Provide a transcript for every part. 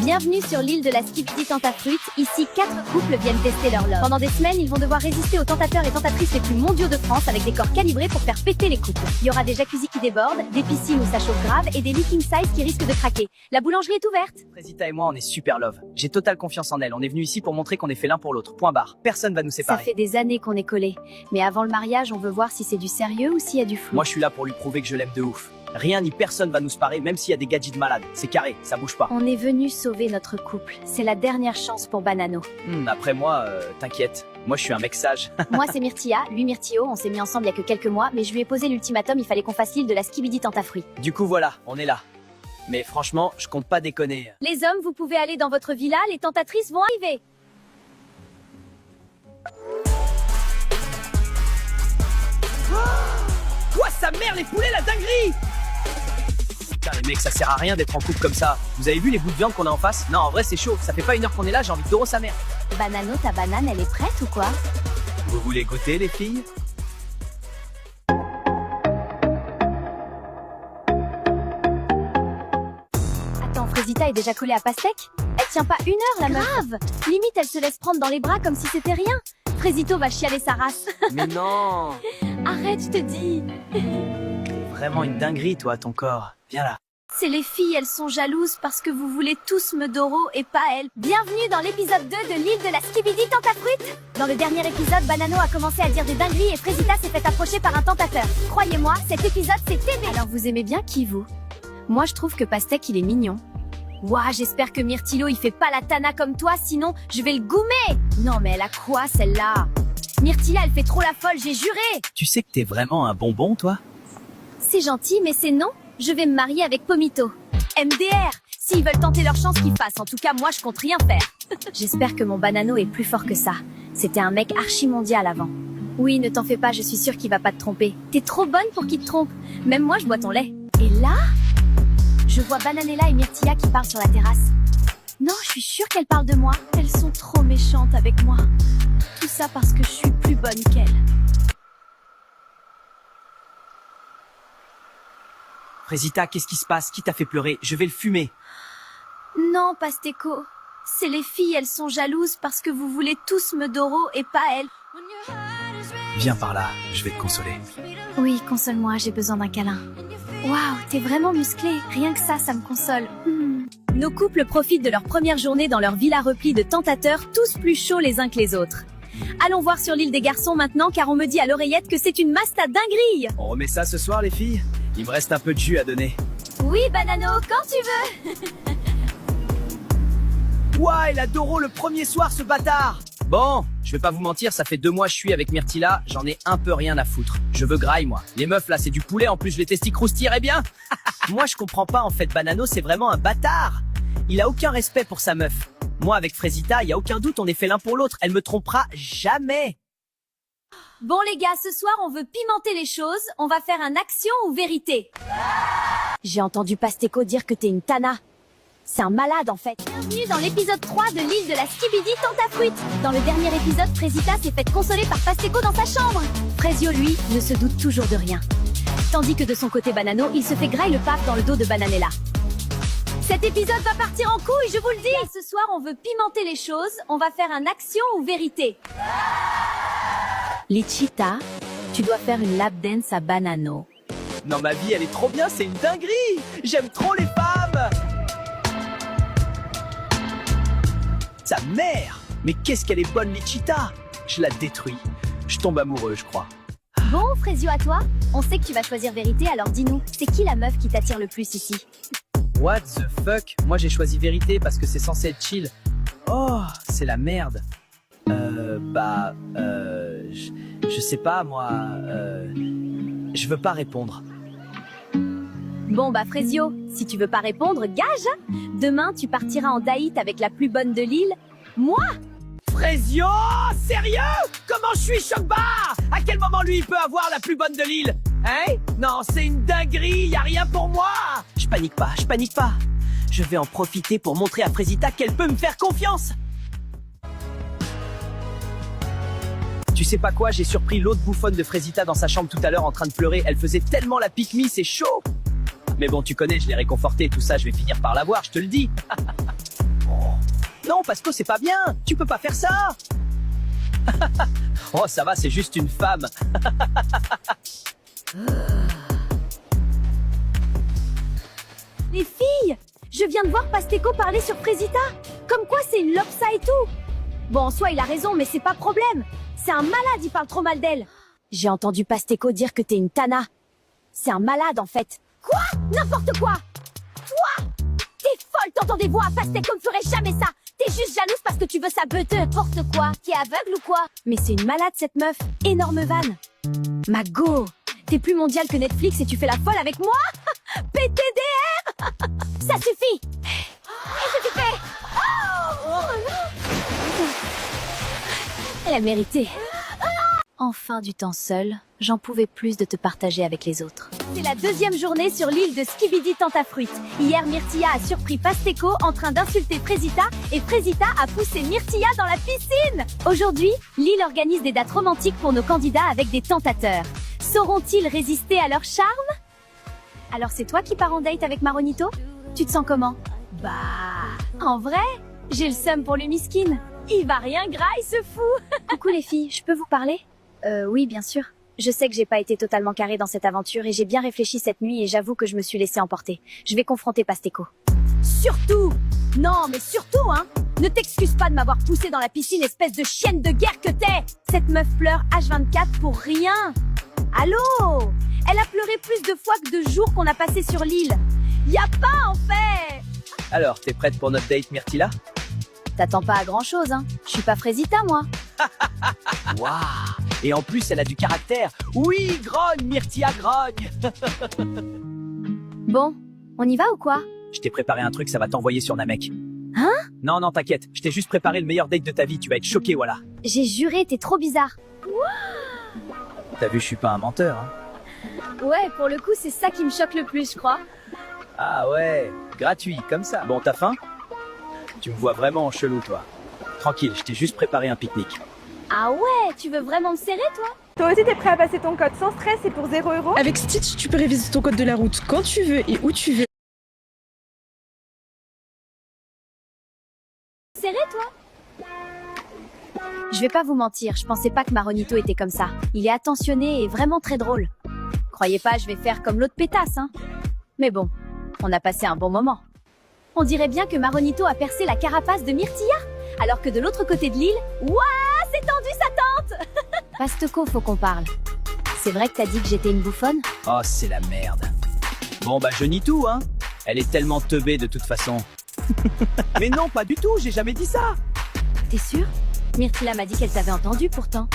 Bienvenue sur l'île de la Skibidi Tentafruit. Ici, 4 couples viennent tester leur love. Pendant des semaines, ils vont devoir résister aux tentateurs et tentatrices les plus mondiaux de France avec des corps calibrés pour faire péter les couples. Il y aura des jacuzzis qui débordent, des piscines où ça chauffe grave et des lits king size qui risquent de craquer. La boulangerie est ouverte. Frésita et moi, on est super love. J'ai totale confiance en elle. On est venus ici pour montrer qu'on est fait l'un pour l'autre. Point barre. Personne va nous Ça séparer. fait des années qu'on est collés. Mais avant le mariage, on veut voir si c'est du sérieux ou s'il y a du flou. Moi, je suis là pour lui prouver que je l'aime de ouf. Rien ni personne va nous séparer, même s'il y a des gadgets de malades. C'est carré, ça bouge pas. On est venu sauver notre couple. C'est la dernière chance pour Banano. Après moi, t'inquiète. Moi, je suis un mec sage. Moi, c'est Myrtilla, lui Myrtillo. On s'est mis ensemble il y a que quelques mois, mais je lui ai posé l'ultimatum, il fallait qu'on fasse l'île de la Skibidi Tentafruit. Du coup, voilà, on est là. Mais franchement, je compte pas déconner. Les hommes, vous pouvez aller dans votre villa, les tentatrices vont arriver. Quoi, sa mère, les poulets, la dinguerie! Putain, les mecs, ça sert à rien d'être en couple comme ça. Vous avez vu les bouts de viande qu'on a en face? Non, en vrai, c'est chaud. Ça fait pas une heure qu'on est là, j'ai envie de taureau sa mère. Banano, ta banane, elle est prête ou quoi? Vous voulez goûter, les filles? Attends, Frésita est déjà collée à pastèque? Elle tient pas une heure, la meuf. Grave. Limite, elle se laisse prendre dans les bras comme si c'était rien. Frésito va chialer sa race. Mais non! Arrête, je te dis. Vraiment une dinguerie, toi, ton corps. Viens là. C'est les filles, elles sont jalouses parce que vous voulez tous me Doro et pas elles. Bienvenue dans l'épisode 2 de l'île de la Skibidi Tentafruit. Dans le dernier épisode, Banano a commencé à dire des dingueries et Frésita s'est fait approcher par un tentateur. Croyez-moi, cet épisode s'est aimé. Alors vous aimez bien qui, vous? Moi, je trouve que Pastèque, il est mignon. Ouah, j'espère que Myrtillo, il fait pas la tana comme toi, sinon je vais le goumer. Non, mais elle a quoi, celle-là? Myrtilla, elle fait trop la folle, j'ai juré. Tu sais que t'es vraiment un bonbon, toi? C'est gentil, mais c'est non. Je vais me marier avec Pomito. MDR. S'ils veulent tenter leur chance, qu'ils fassent. En tout cas, moi, je compte rien faire. J'espère que mon Banano est plus fort que ça. C'était un mec archi-mondial avant. Oui, ne t'en fais pas, je suis sûre qu'il va pas te tromper. T'es trop bonne pour qu'il te trompe. Même moi, je bois ton lait. Et là, je vois Bananella et Myrtilla qui parlent sur la terrasse. Non, je suis sûre qu'elles parlent de moi. Elles sont trop méchantes avec moi. Tout ça parce que je suis plus bonne qu'elles. Frésita, qu'est-ce qui se passe? Qui t'a fait pleurer? Je vais le fumer. Non, Pasteco. C'est les filles, elles sont jalouses parce que vous voulez tous me Doro et pas elles. Viens par là, je vais te consoler. Oui, console-moi, j'ai besoin d'un câlin. Waouh, t'es vraiment musclé. Rien que ça me console. Nos couples profitent de leur première journée dans leur villa replie de tentateurs, tous plus chauds les uns que les autres. Allons voir sur l'île des garçons maintenant, car on me dit à l'oreillette que c'est une masta dinguerie. On remet ça ce soir, les filles? Il me reste un peu de jus à donner. Oui, Banano, quand tu veux. Ouah, il a Doro le premier soir, ce bâtard! Bon, je vais pas vous mentir, ça fait 2 mois que je suis avec Myrtilla, j'en ai un peu rien à foutre. Je veux graille, moi. Les meufs, là, c'est du poulet, en plus, les testis croustilleraient bien. Moi, je comprends pas, en fait, Banano, c'est vraiment un bâtard. Il a aucun respect pour sa meuf. Moi, avec Frésita, y a aucun doute, on est fait l'un pour l'autre. Elle me trompera jamais. Bon les gars, ce soir on veut pimenter les choses, on va faire un action ou vérité. J'ai entendu Pasteco dire que t'es une tana. C'est un malade en fait. Bienvenue dans l'épisode 3 de l'île de la Skibidi Tentafruit. Dans le dernier épisode, Frésita s'est faite consoler par Pasteco dans sa chambre. Frésio, lui, ne se doute toujours de rien. Tandis que de son côté Banano, il se fait graille le pape dans le dos de Bananella. Cet épisode va partir en couille, je vous le dis. Ce soir on veut pimenter les choses, on va faire un action ou vérité. Lichita, tu dois faire une lap dance à Banano. Non, ma vie, elle est trop bien, c'est une dinguerie. J'aime trop les femmes. Sa mère! Mais qu'est-ce qu'elle est bonne, Lichita! Je la détruis. Je tombe amoureux, je crois. Bon, Frésio, à toi. On sait que tu vas choisir vérité, alors dis-nous, c'est qui la meuf qui t'attire le plus ici? What the fuck? Moi, j'ai choisi vérité parce que c'est censé être chill. Oh, c'est la merde. Je sais pas, moi, je veux pas répondre. Bon bah Frésio, si tu veux pas répondre, gage. Demain, tu partiras en date avec la plus bonne de l'île. Moi? Frésio, sérieux? Comment je suis choc-barre? À quel moment lui il peut avoir la plus bonne de l'île? Hein? Non, c'est une dinguerie, y a rien pour moi. Je panique pas, je panique pas. Je vais en profiter pour montrer à Frésita qu'elle peut me faire confiance. Tu sais pas quoi, j'ai surpris l'autre bouffonne de Frésita dans sa chambre tout à l'heure en train de pleurer. Elle faisait tellement la pique-me, c'est chaud. Mais bon, tu connais, je l'ai réconfortée, tout ça, je vais finir par l'avoir, je te le dis. Non, Pasco, c'est pas bien. Tu peux pas faire ça. Oh, ça va, c'est juste une femme. Les filles, je viens de voir Pasteco parler sur Fresita. Comme quoi c'est une lopsa et tout. Bon, en soi, il a raison, mais c'est pas problème. C'est un malade, il parle trop mal d'elle. J'ai entendu Pasteco dire que t'es une tana. C'est un malade, en fait. Quoi? N'importe quoi! Toi! T'es folle, t'entends des voix. Pasteco ne ferait jamais ça. T'es juste jalouse parce que tu veux sa beute. N'importe quoi. Qui est aveugle ou quoi? Mais c'est une malade, cette meuf. Énorme vanne. Mago, t'es plus mondial que Netflix et tu fais la folle avec moi? PTDR. Ça suffit. Et c'est fait. Elle a mérité. Enfin du temps seul, j'en pouvais plus de te partager avec les autres. C'est la deuxième journée sur l'île de Skibidi Tentafruit. Hier, Myrtilla a surpris Pasteco en train d'insulter Fresita et Fresita a poussé Myrtilla dans la piscine. Aujourd'hui, l'île organise des dates romantiques pour nos candidats avec des tentateurs. Sauront-ils résister à leur charme? Alors c'est toi qui pars en date avec Maronito? Tu te sens comment? Bah, en vrai, j'ai le seum pour le miskin. Il va rien gras, il se fout. Coucou les filles, je peux vous parler? Oui, bien sûr. Je sais que j'ai pas été totalement carrée dans cette aventure et j'ai bien réfléchi cette nuit et j'avoue que je me suis laissée emporter. Je vais confronter Pasteco. Surtout! Non, mais surtout, hein! Ne t'excuse pas de m'avoir poussée dans la piscine, espèce de chienne de guerre que t'es! Cette meuf pleure H24 pour rien! Allô? Elle a pleuré plus de fois que de jours qu'on a passé sur l'île. Y a pas, en fait! Alors, t'es prête pour notre date, Myrtilla? T'attends pas à grand chose, hein? Je suis pas Fresita, moi. Waouh! Et en plus, elle a du caractère. Oui, grogne, Myrtilla, grogne. Bon, on y va ou quoi? Je t'ai préparé un truc, ça va t'envoyer sur Namek. Hein? Non, non, t'inquiète. Je t'ai juste préparé le meilleur date de ta vie. Tu vas être choqué, voilà. J'ai juré, t'es trop bizarre. T'as vu, je suis pas un menteur, hein. Ouais, pour le coup, c'est ça qui me choque le plus, je crois. Ah ouais, gratuit, comme ça. Bon, t'as faim? Tu me vois vraiment en chelou, toi. Tranquille, je t'ai juste préparé un pique-nique. Ah ouais, tu veux vraiment me serrer, toi? Toi aussi, t'es prêt à passer ton code sans stress et pour 0 €? Avec Stitch, tu peux réviser ton code de la route quand tu veux et où tu veux. Serré, toi? Je vais pas vous mentir, je pensais pas que Maronito était comme ça. Il est attentionné et vraiment très drôle. Croyez pas, je vais faire comme l'autre pétasse, hein. Mais bon, on a passé un bon moment. On dirait bien que Maronito a percé la carapace de Myrtilla, alors que de l'autre côté de l'île, ouah, c'est tendu sa tente. Pasteco, faut qu'on parle. C'est vrai que t'as dit que j'étais une bouffonne? Oh, c'est la merde. Bon, bah, je nie tout, hein. Elle est tellement teubée de toute façon. Mais non, pas du tout, j'ai jamais dit ça. T'es sûr? Myrtilla m'a dit qu'elle t'avait entendu pourtant.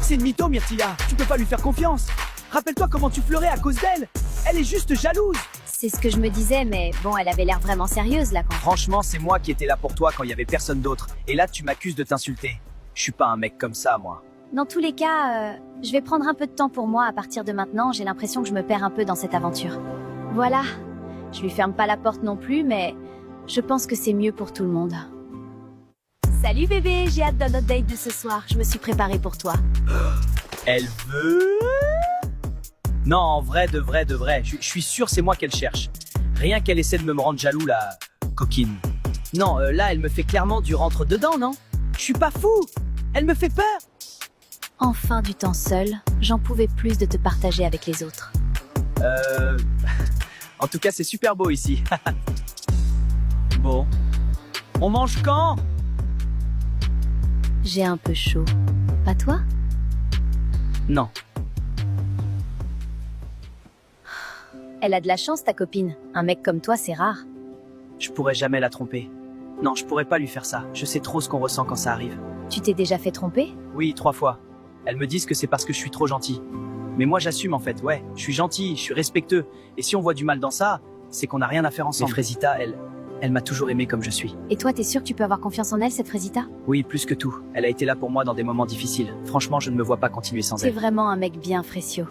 C'est une mytho, Myrtilla. Tu peux pas lui faire confiance. Rappelle-toi comment tu pleurais à cause d'elle. Elle est juste jalouse. C'est ce que je me disais, mais bon, elle avait l'air vraiment sérieuse là quand... Franchement, c'est moi qui étais là pour toi quand il y avait personne d'autre. Et là, tu m'accuses de t'insulter. Je suis pas un mec comme ça, moi. Dans tous les cas, je vais prendre un peu de temps pour moi à partir de maintenant. J'ai l'impression que je me perds un peu dans cette aventure. Voilà. Je lui ferme pas la porte non plus, mais je pense que c'est mieux pour tout le monde. Salut bébé, j'ai hâte de notre date de ce soir. Je me suis préparée pour toi. Elle veut... Non, en vrai, de vrai, de vrai. Je suis sûr c'est moi qu'elle cherche. Rien qu'elle essaie de me rendre jaloux, la coquine. Non, là, elle me fait clairement du rentre-dedans, non? Je suis pas fou. Elle me fait peur. Enfin du temps seul, j'en pouvais plus de te partager avec les autres. En tout cas, c'est super beau ici. Bon. On mange quand? J'ai un peu chaud. Pas toi? Non. Elle a de la chance, ta copine. Un mec comme toi, c'est rare. Je pourrais jamais la tromper. Non, je pourrais pas lui faire ça. Je sais trop ce qu'on ressent quand ça arrive. Tu t'es déjà fait tromper? Oui, 3 fois. Elles me disent que c'est parce que je suis trop gentil. Mais moi, j'assume en fait. Ouais, je suis gentil, je suis respectueux. Et si on voit du mal dans ça, c'est qu'on n'a rien à faire ensemble. Mais Fresita, elle m'a toujours aimé comme je suis. Et toi, t'es sûr que tu peux avoir confiance en elle, cette Fresita? Oui, plus que tout. Elle a été là pour moi dans des moments difficiles. Franchement, je ne me vois pas continuer sans C'est elle. vraiment un mec bien Fresio.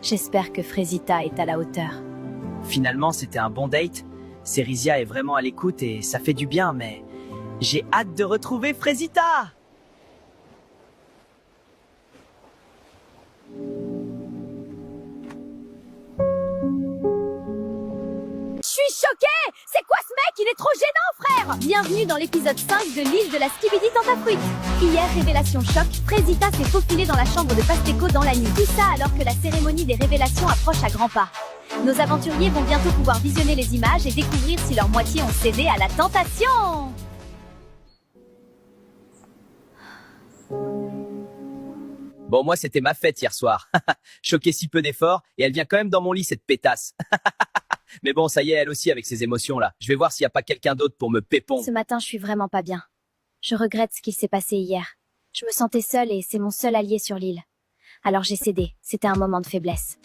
J'espère que Fresita est à la hauteur. Finalement, c'était un bon date. Cerizia est vraiment à l'écoute et ça fait du bien, mais j'ai hâte de retrouver Fresita. Je suis choquée! C'est quoi ce mec? Il est trop gênant, frère! Bienvenue dans l'épisode 5 de l'île de la Skibidi Tentafruit. Hier, révélation choc, Frésita s'est faufilée dans la chambre de Pasteco dans la nuit. Tout ça alors que la cérémonie des révélations approche à grands pas. Nos aventuriers vont bientôt pouvoir visionner les images et découvrir si leur moitié ont cédé à la tentation. Bon, moi, c'était ma fête hier soir. Choqué si peu d'efforts, et elle vient quand même dans mon lit, cette pétasse. Mais bon, ça y est, elle aussi avec ses émotions-là. Je vais voir s'il n'y a pas quelqu'un d'autre pour me pépon. Ce matin, je suis vraiment pas bien. Je regrette ce qu'il s'est passé hier. Je me sentais seule et c'est mon seul allié sur l'île. Alors j'ai cédé. C'était un moment de faiblesse.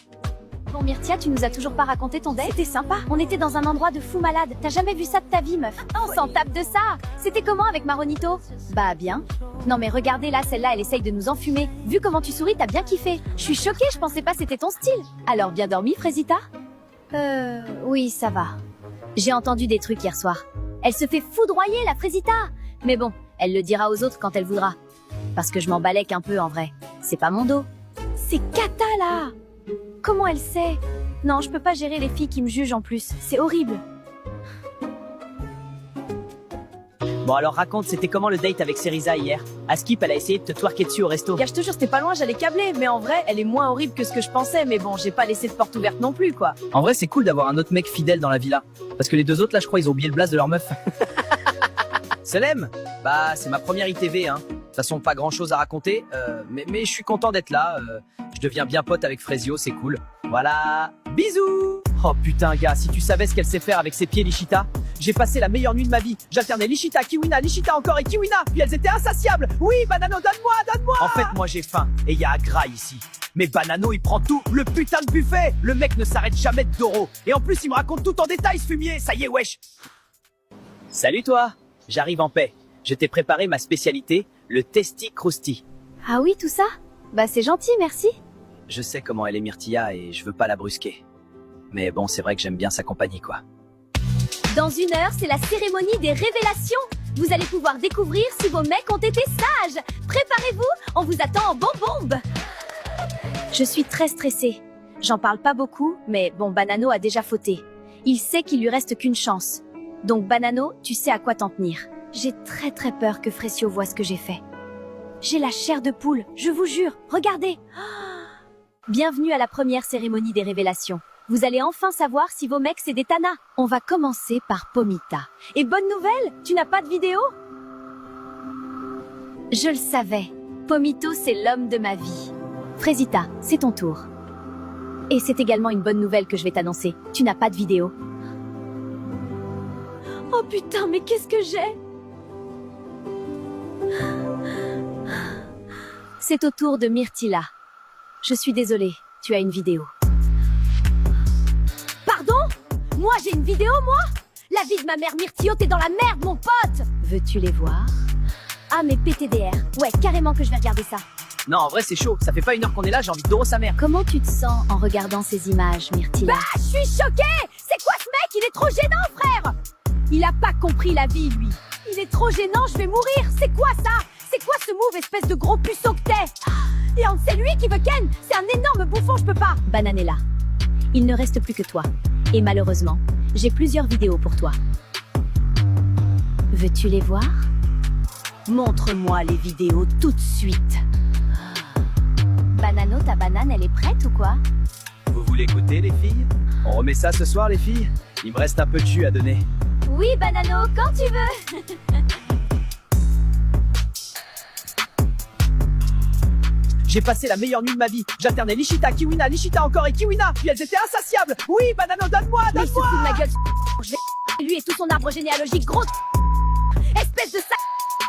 Bon, Myrtia, tu nous as toujours pas raconté ton date? C'était sympa. On était dans un endroit de fou malade. T'as jamais vu ça de ta vie, meuf? On s'en tape de ça. C'était comment avec Maronito? Bah, bien. Non mais regardez là, celle-là, elle essaye de nous enfumer. Vu comment tu souris, t'as bien kiffé. Je suis choquée, je pensais pas c'était ton style. Alors, bien dormi, Frésita? Oui, ça va. J'ai entendu des trucs hier soir. Elle se fait foudroyer, la Frésita. Mais bon, elle le dira aux autres quand elle voudra. Parce que je m'en balèque un peu en vrai. C'est pas mon dos. C'est Kata là. Comment elle sait? Non, je peux pas gérer les filles qui me jugent en plus. C'est horrible. Bon, alors raconte, c'était comment le date avec Cerisa hier? Askip, elle a essayé de te twerker dessus au resto. Gars, je te jure, c'était pas loin, j'allais câbler. Mais en vrai, elle est moins horrible que ce que je pensais. Mais bon, j'ai pas laissé de porte ouverte non plus, quoi. En vrai, c'est cool d'avoir un autre mec fidèle dans la villa. Parce que les deux autres, là, je crois, ils ont oublié le blaze de leur meuf. Selem? Bah, c'est ma première ITV, hein. De toute façon, pas grand chose à raconter. Mais je suis content d'être là. Je deviens bien pote avec Frésio, c'est cool. Voilà. Bisous! Oh putain, gars, si tu savais ce qu'elle sait faire avec ses pieds, Lichita. J'ai passé la meilleure nuit de ma vie. J'alternais Lichita, Kiwina, Lichita encore et Kiwina. Puis elles étaient insatiables. Oui, Banano, donne-moi, donne-moi. En fait, moi j'ai faim. Et il y a Agra ici. Mais Banano, il prend tout. Le putain de buffet. Le mec ne s'arrête jamais de Doro. Et en plus, il me raconte tout en détail, ce fumier. Ça y est, wesh. Salut toi. J'arrive en paix. Je t'ai préparé ma spécialité, le Testi Crousti. Ah oui, tout ça? Bah c'est gentil, merci. Je sais comment elle est Myrtilla et je veux pas la brusquer. Mais bon, c'est vrai que j'aime bien sa compagnie, quoi. Dans 1 heure, c'est la cérémonie des révélations. Vous allez pouvoir découvrir si vos mecs ont été sages. Préparez-vous, on vous attend en bombe. Je suis très stressée. J'en parle pas beaucoup, mais bon, Banano a déjà fauté. Il sait qu'il lui reste qu'une chance. Donc Banano, tu sais à quoi t'en tenir. J'ai très peur que Frésio voit ce que j'ai fait. J'ai la chair de poule, je vous jure, regardez. Bienvenue à la première cérémonie des révélations. Vous allez enfin savoir si vos mecs c'est des tanas. On va commencer par Pomita. Et bonne nouvelle, tu n'as pas de vidéo? Je le savais. Pomito, c'est l'homme de ma vie. Frésita, c'est ton tour. Et c'est également une bonne nouvelle que je vais t'annoncer. Tu n'as pas de vidéo. Oh putain, mais qu'est-ce que j'ai? C'est au tour de Myrtilla. Je suis désolée, tu as une vidéo. Pardon? Moi j'ai une vidéo, moi? La vie de ma mère Myrtillo, t'es dans la merde, mon pote! Veux-tu les voir? Ah, mais PTDR. Ouais, carrément que je vais regarder ça. Non, en vrai, c'est chaud. Ça fait pas 1 heure qu'on est là, j'ai envie de Doro sa mère. Comment tu te sens en regardant ces images, Myrtilla? Bah, je suis choquée! C'est quoi ce mec? Il est trop gênant, frère! Il a pas compris la vie, lui. Il est trop gênant, je vais mourir. C'est quoi ça? C'est quoi ce move, espèce de gros puceau que t'es? Et c'est lui qui veut Ken. C'est un énorme bouffon, je peux pas. Bananella, il ne reste plus que toi. Et malheureusement, j'ai plusieurs vidéos pour toi. Veux-tu les voir? Montre-moi les vidéos tout de suite. Banano, ta banane, elle est prête ou quoi? Vous voulez goûter, les filles? On remet ça ce soir, les filles? Il me reste un peu de jus à donner. Oui, Banano, quand tu veux. J'ai passé la meilleure nuit de ma vie. J'alternais Lichita, Kiwina, Lichita encore et Kiwina. Puis elles étaient insatiables. Oui, Banano, donne-moi, Mais il se donne-moi. fout de ma gueule. Je vais lui et tout son arbre généalogique, gros. Espèce de sac.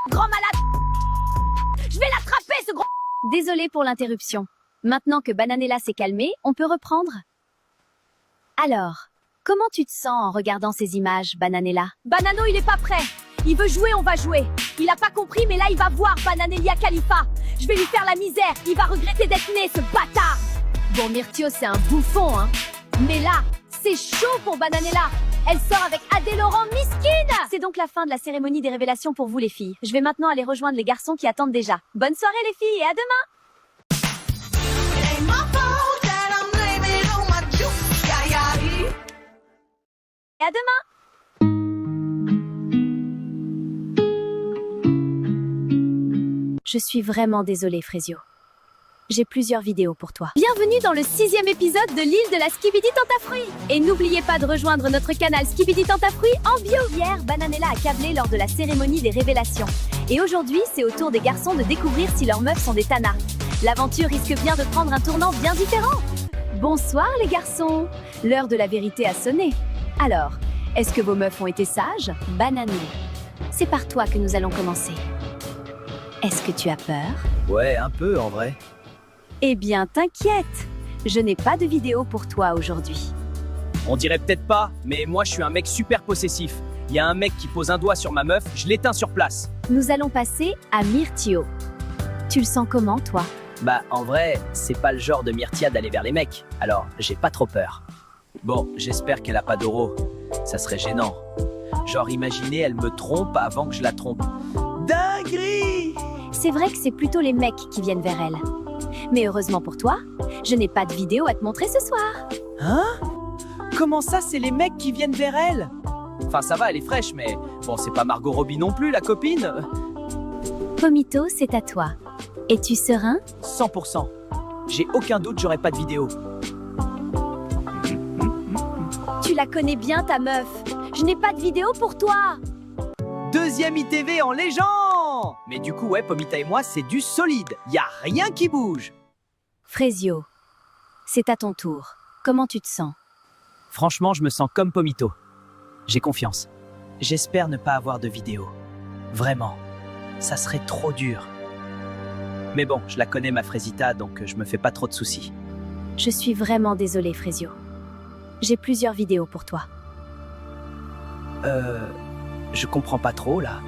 Grand malade. Je vais l'attraper, ce gros. Désolée pour l'interruption. Maintenant que Bananella s'est calmée, on peut reprendre? Alors, comment tu te sens en regardant ces images, Bananella? Banano, il est pas prêt. Il veut jouer, on va jouer. Il a pas compris, mais là, il va voir Bananelia Khalifa. Je vais lui faire la misère. Il va regretter d'être né, ce bâtard. Bon, Myrtio, c'est un bouffon, hein. Mais là, c'est chaud pour Bananella. Elle sort avec Adé Laurent, miskine. C'est donc la fin de la cérémonie des révélations pour vous, les filles. Je vais maintenant aller rejoindre les garçons qui attendent déjà. Bonne soirée, les filles, et à demain. Et à demain. Je suis vraiment désolée, Frésio. J'ai plusieurs vidéos pour toi. Bienvenue dans le 6e épisode de l'île de la Skibidi Tentafruit. Et n'oubliez pas de rejoindre notre canal Skibidi Tentafruit en bio. Hier, Bananella a câblé lors de la cérémonie des révélations. Et aujourd'hui, c'est au tour des garçons de découvrir si leurs meufs sont des tanas. L'aventure risque bien de prendre un tournant bien différent. Bonsoir les garçons. L'heure de la vérité a sonné. Alors, est-ce que vos meufs ont été sages? Bananella, c'est par toi que nous allons commencer. Est-ce que tu as peur? Ouais, un peu en vrai. Eh bien, t'inquiète, je n'ai pas de vidéo pour toi aujourd'hui. On dirait peut-être pas, mais moi je suis un mec super possessif. Il y a un mec qui pose un doigt sur ma meuf, je l'éteins sur place. Nous allons passer à Myrtio. Tu le sens comment, toi? Bah, en vrai, c'est pas le genre de Myrtia d'aller vers les mecs, alors j'ai pas trop peur. Bon, j'espère qu'elle a pas d'oro. Ça serait gênant. Genre, imaginez, elle me trompe avant que je la trompe. Dinguerie! C'est vrai que c'est plutôt les mecs qui viennent vers elle. Mais heureusement pour toi, je n'ai pas de vidéo à te montrer ce soir. Hein? Comment ça, c'est les mecs qui viennent vers elle? Enfin, ça va, elle est fraîche, mais bon, c'est pas Margot Robbie non plus, la copine. Pomito, c'est à toi. Es-tu serein? 100%. J'ai aucun doute, j'aurai pas de vidéo. Tu la connais bien, ta meuf. Je n'ai pas de vidéo pour toi. Deuxième ITV en légende! Mais du coup, ouais, Pomita et moi, c'est du solide. Y a rien qui bouge. Frésio, c'est à ton tour. Comment tu te sens? Franchement, je me sens comme Pomito. J'ai confiance. J'espère ne pas avoir de vidéo. Vraiment. Ça serait trop dur. Mais bon, je la connais, ma Frésita, donc je me fais pas trop de soucis. Je suis vraiment désolée, Frésio. J'ai plusieurs vidéos pour toi. Je comprends pas trop, là.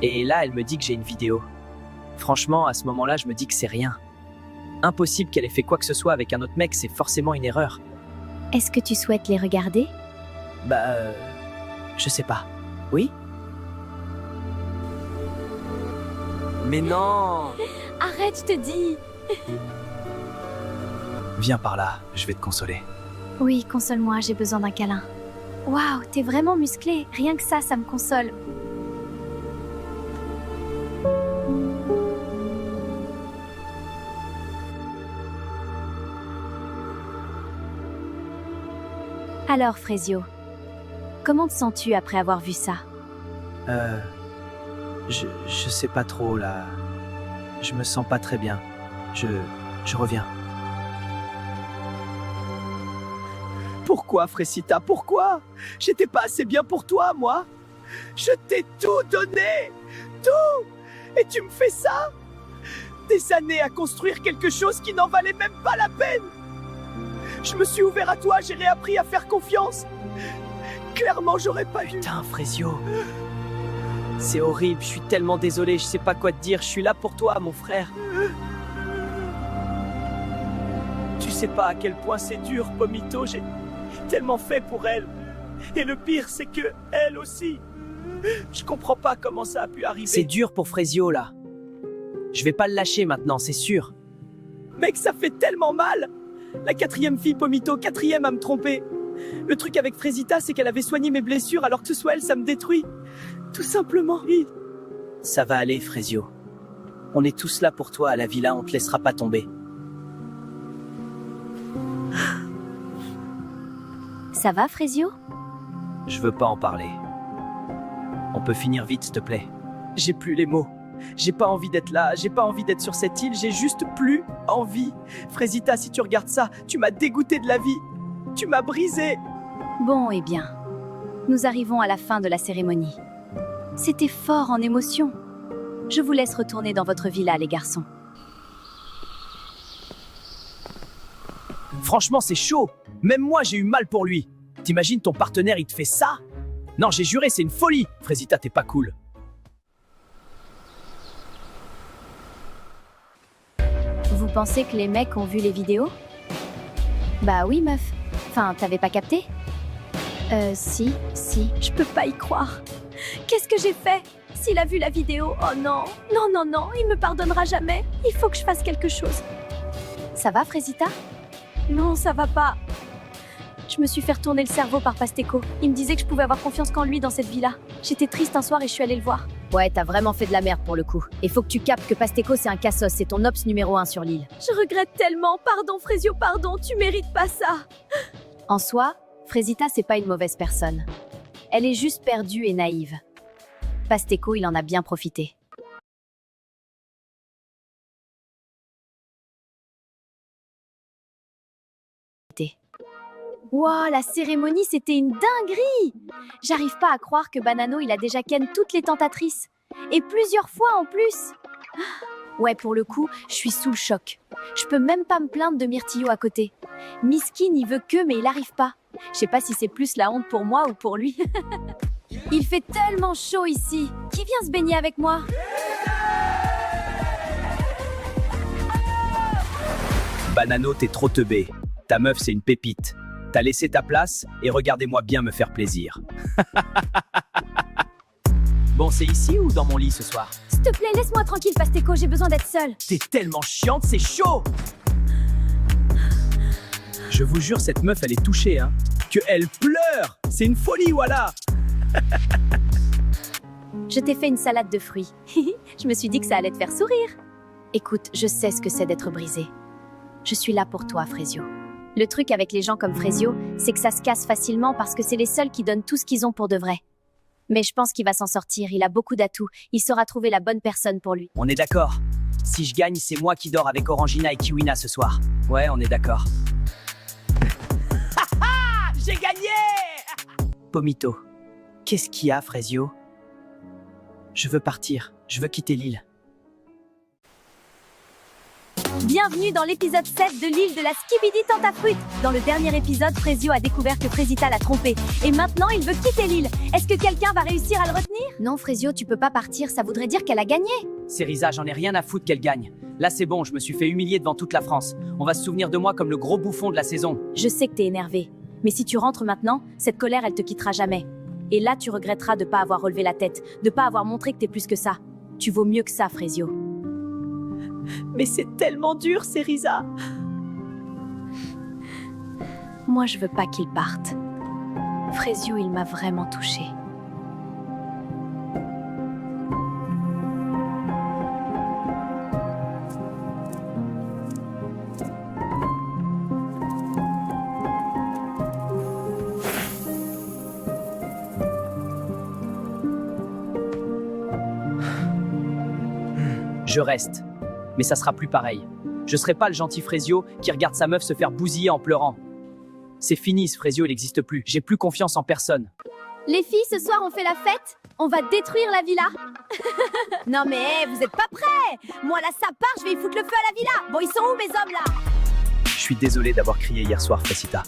Et là, elle me dit que j'ai une vidéo. Franchement, à ce moment-là, je me dis que c'est rien. Impossible qu'elle ait fait quoi que ce soit avec un autre mec, c'est forcément une erreur. Est-ce que tu souhaites les regarder? Bah, je sais pas. Oui? Mais non! Arrête, je te dis! Viens par là, je vais te consoler. Oui, console-moi, j'ai besoin d'un câlin. Waouh, t'es vraiment musclé. Rien que ça me console. Alors, Frésio, comment te sens-tu après avoir vu ça? Je sais pas trop, là. Je me sens pas très bien. Je reviens. Pourquoi, Frésita, pourquoi? J'étais pas assez bien pour toi, moi. Je t'ai tout donné. Tout. Et tu me fais ça? Des années à construire quelque chose qui n'en valait même pas la peine. Je me suis ouvert à toi, j'ai réappris à faire confiance. Clairement, j'aurais pas eu... Putain, Frésio. C'est horrible, je suis tellement désolé, je sais pas quoi te dire. Je suis là pour toi, mon frère. Tu sais pas à quel point c'est dur, Pomito. J'ai tellement fait pour elle. Et le pire, c'est que elle aussi. Je comprends pas comment ça a pu arriver. C'est dur pour Frésio, là. Je vais pas le lâcher maintenant, c'est sûr. Mec, ça fait tellement mal. La 4e fille, Pomito, 4e à me tromper. Le truc avec Frésita, c'est qu'elle avait soigné mes blessures, alors que ce soit elle, ça me détruit. Tout simplement. Ça va aller, Frésio. On est tous là pour toi à la villa, on te laissera pas tomber. Ça va, Frésio? Je veux pas en parler. On peut finir vite, s'il te plaît. J'ai plus les mots. J'ai pas envie d'être là, j'ai pas envie d'être sur cette île, j'ai juste plus envie. Frésita, si tu regardes ça, tu m'as dégoûté de la vie. Tu m'as brisé. Bon, eh bien, nous arrivons à la fin de la cérémonie. C'était fort en émotion. Je vous laisse retourner dans votre villa, les garçons. Franchement, c'est chaud. Même moi, j'ai eu mal pour lui. T'imagines ton partenaire, il te fait ça? Non, j'ai juré, c'est une folie. Frésita, t'es pas cool. Vous pensez que les mecs ont vu les vidéos? Bah oui, meuf. Enfin, t'avais pas capté? Si, je peux pas y croire. Qu'est-ce que j'ai fait? S'il a vu la vidéo, oh non, non, il me pardonnera jamais. Il faut que je fasse quelque chose. Ça va, Frésita? Non, ça va pas. Je Je me suis fait retourner le cerveau par Pasteco. Il me disait que je pouvais avoir confiance qu'en lui dans cette vie-là. J'étais triste un soir et je suis allée le voir. Ouais, t'as vraiment fait de la merde pour le coup. Et faut que tu captes que Pasteco c'est un cassos, c'est ton ops numéro 1 sur l'île. Je regrette tellement. Pardon, Frésio, pardon. Tu mérites pas ça. En soi, Frésita c'est pas une mauvaise personne. Elle est juste perdue et naïve. Pasteco, il en a bien profité. Wow, la cérémonie, c'était une dinguerie! J'arrive pas à croire que Banano, il a déjà ken toutes les tentatrices. Et plusieurs fois en plus. Ouais, pour le coup, je suis sous le choc. Je peux même pas me plaindre de Myrtillo à côté. Miskin, il veut que, mais il arrive pas. Je sais pas si c'est plus la honte pour moi ou pour lui. Il fait tellement chaud ici. Qui vient se baigner avec moi? Banano, t'es trop teubé. Ta meuf, c'est une pépite. T'as laissé ta place et regardez-moi bien me faire plaisir. Bon, c'est ici ou dans mon lit ce soir? S'il te plaît, laisse-moi tranquille, Pasteco, j'ai besoin d'être seule. T'es tellement chiante, c'est chaud! Je vous jure, cette meuf, elle est touchée, hein. Que elle pleure! C'est une folie, voilà! Je t'ai fait une salade de fruits. Je me suis dit que ça allait te faire sourire. Écoute, je sais ce que c'est d'être brisé. Je suis là pour toi, Frésio. Le truc avec les gens comme Frésio, c'est que ça se casse facilement parce que c'est les seuls qui donnent tout ce qu'ils ont pour de vrai. Mais je pense qu'il va s'en sortir, il a beaucoup d'atouts, il saura trouver la bonne personne pour lui. On est d'accord. Si je gagne, c'est moi qui dors avec Orangina et Kiwina ce soir. Ouais, on est d'accord. J'ai gagné! Pomito, qu'est-ce qu'il y a, Frésio? Je veux partir, je veux quitter l'île. Bienvenue dans l'épisode 7 de l'île de la Skibidi Tentafruit. Dans le dernier épisode, Frésio a découvert que Frésita l'a trompé. Et maintenant, il veut quitter l'île. Est-ce que quelqu'un va réussir à le retenir? Non, Frésio, tu peux pas partir, ça voudrait dire qu'elle a gagné. Cériza, j'en ai rien à foutre qu'elle gagne. Là, c'est bon, je me suis fait humilier devant toute la France. On va se souvenir de moi comme le gros bouffon de la saison. Je sais que t'es énervé. Mais si tu rentres maintenant, cette colère, elle te quittera jamais. Et là, tu regretteras de pas avoir relevé la tête, de pas avoir montré que t'es plus que ça. Tu vaux mieux que ça, Frésio. Mais c'est tellement dur, Cériza. Moi, je veux pas qu'il parte. Frésio, il m'a vraiment touchée. Je reste. Mais ça sera plus pareil. Je serai pas le gentil Frésio qui regarde sa meuf se faire bousiller en pleurant. C'est fini, ce Frésio, il n'existe plus. J'ai plus confiance en personne. Les filles, ce soir, on fait la fête? On va détruire la villa? Non mais, vous êtes pas prêts? Moi là, ça part, je vais y foutre le feu à la villa. Bon, ils sont où mes hommes là? Je suis désolé d'avoir crié hier soir, Frésita.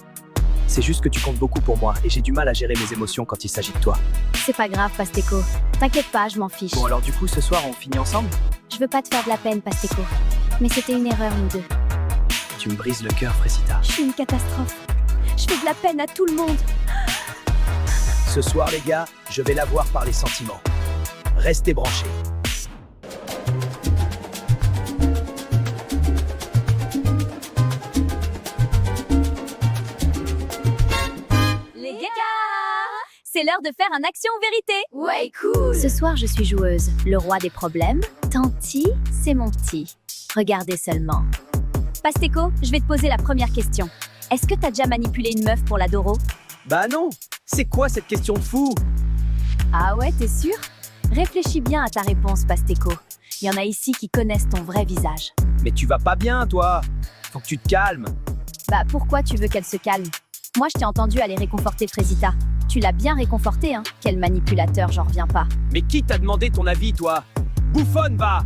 C'est juste que tu comptes beaucoup pour moi et j'ai du mal à gérer mes émotions quand il s'agit de toi. C'est pas grave, Pasteco. T'inquiète pas, je m'en fiche. Bon alors du coup, ce soir, on finit ensemble? Je veux pas te faire de la peine, Pasteco. Mais c'était une erreur, nous deux. Tu me brises le cœur, Frésita. Je suis une catastrophe. Je fais de la peine à tout le monde. Ce soir, les gars, je vais la voir par les sentiments. Restez branchés. Les gars, c'est l'heure de faire un action ou vérité. Ouais, cool. Ce soir, je suis joueuse. Le roi des problèmes. Tanti, c'est mon petit. Regardez seulement. Pasteco, je vais te poser la première question. Est-ce que t'as déjà manipulé une meuf pour la Doro? Bah non. C'est quoi cette question de fou? Ah ouais, t'es sûr? Réfléchis bien à ta réponse, Pasteco. Il y en a ici qui connaissent ton vrai visage. Mais tu vas pas bien, toi. Faut que tu te calmes. Bah pourquoi tu veux qu'elle se calme? Moi, je t'ai entendu aller réconforter Frésita. Tu l'as bien réconforté, hein? Quel manipulateur, j'en reviens pas. Mais qui t'a demandé ton avis, toi? Bouffonne, va!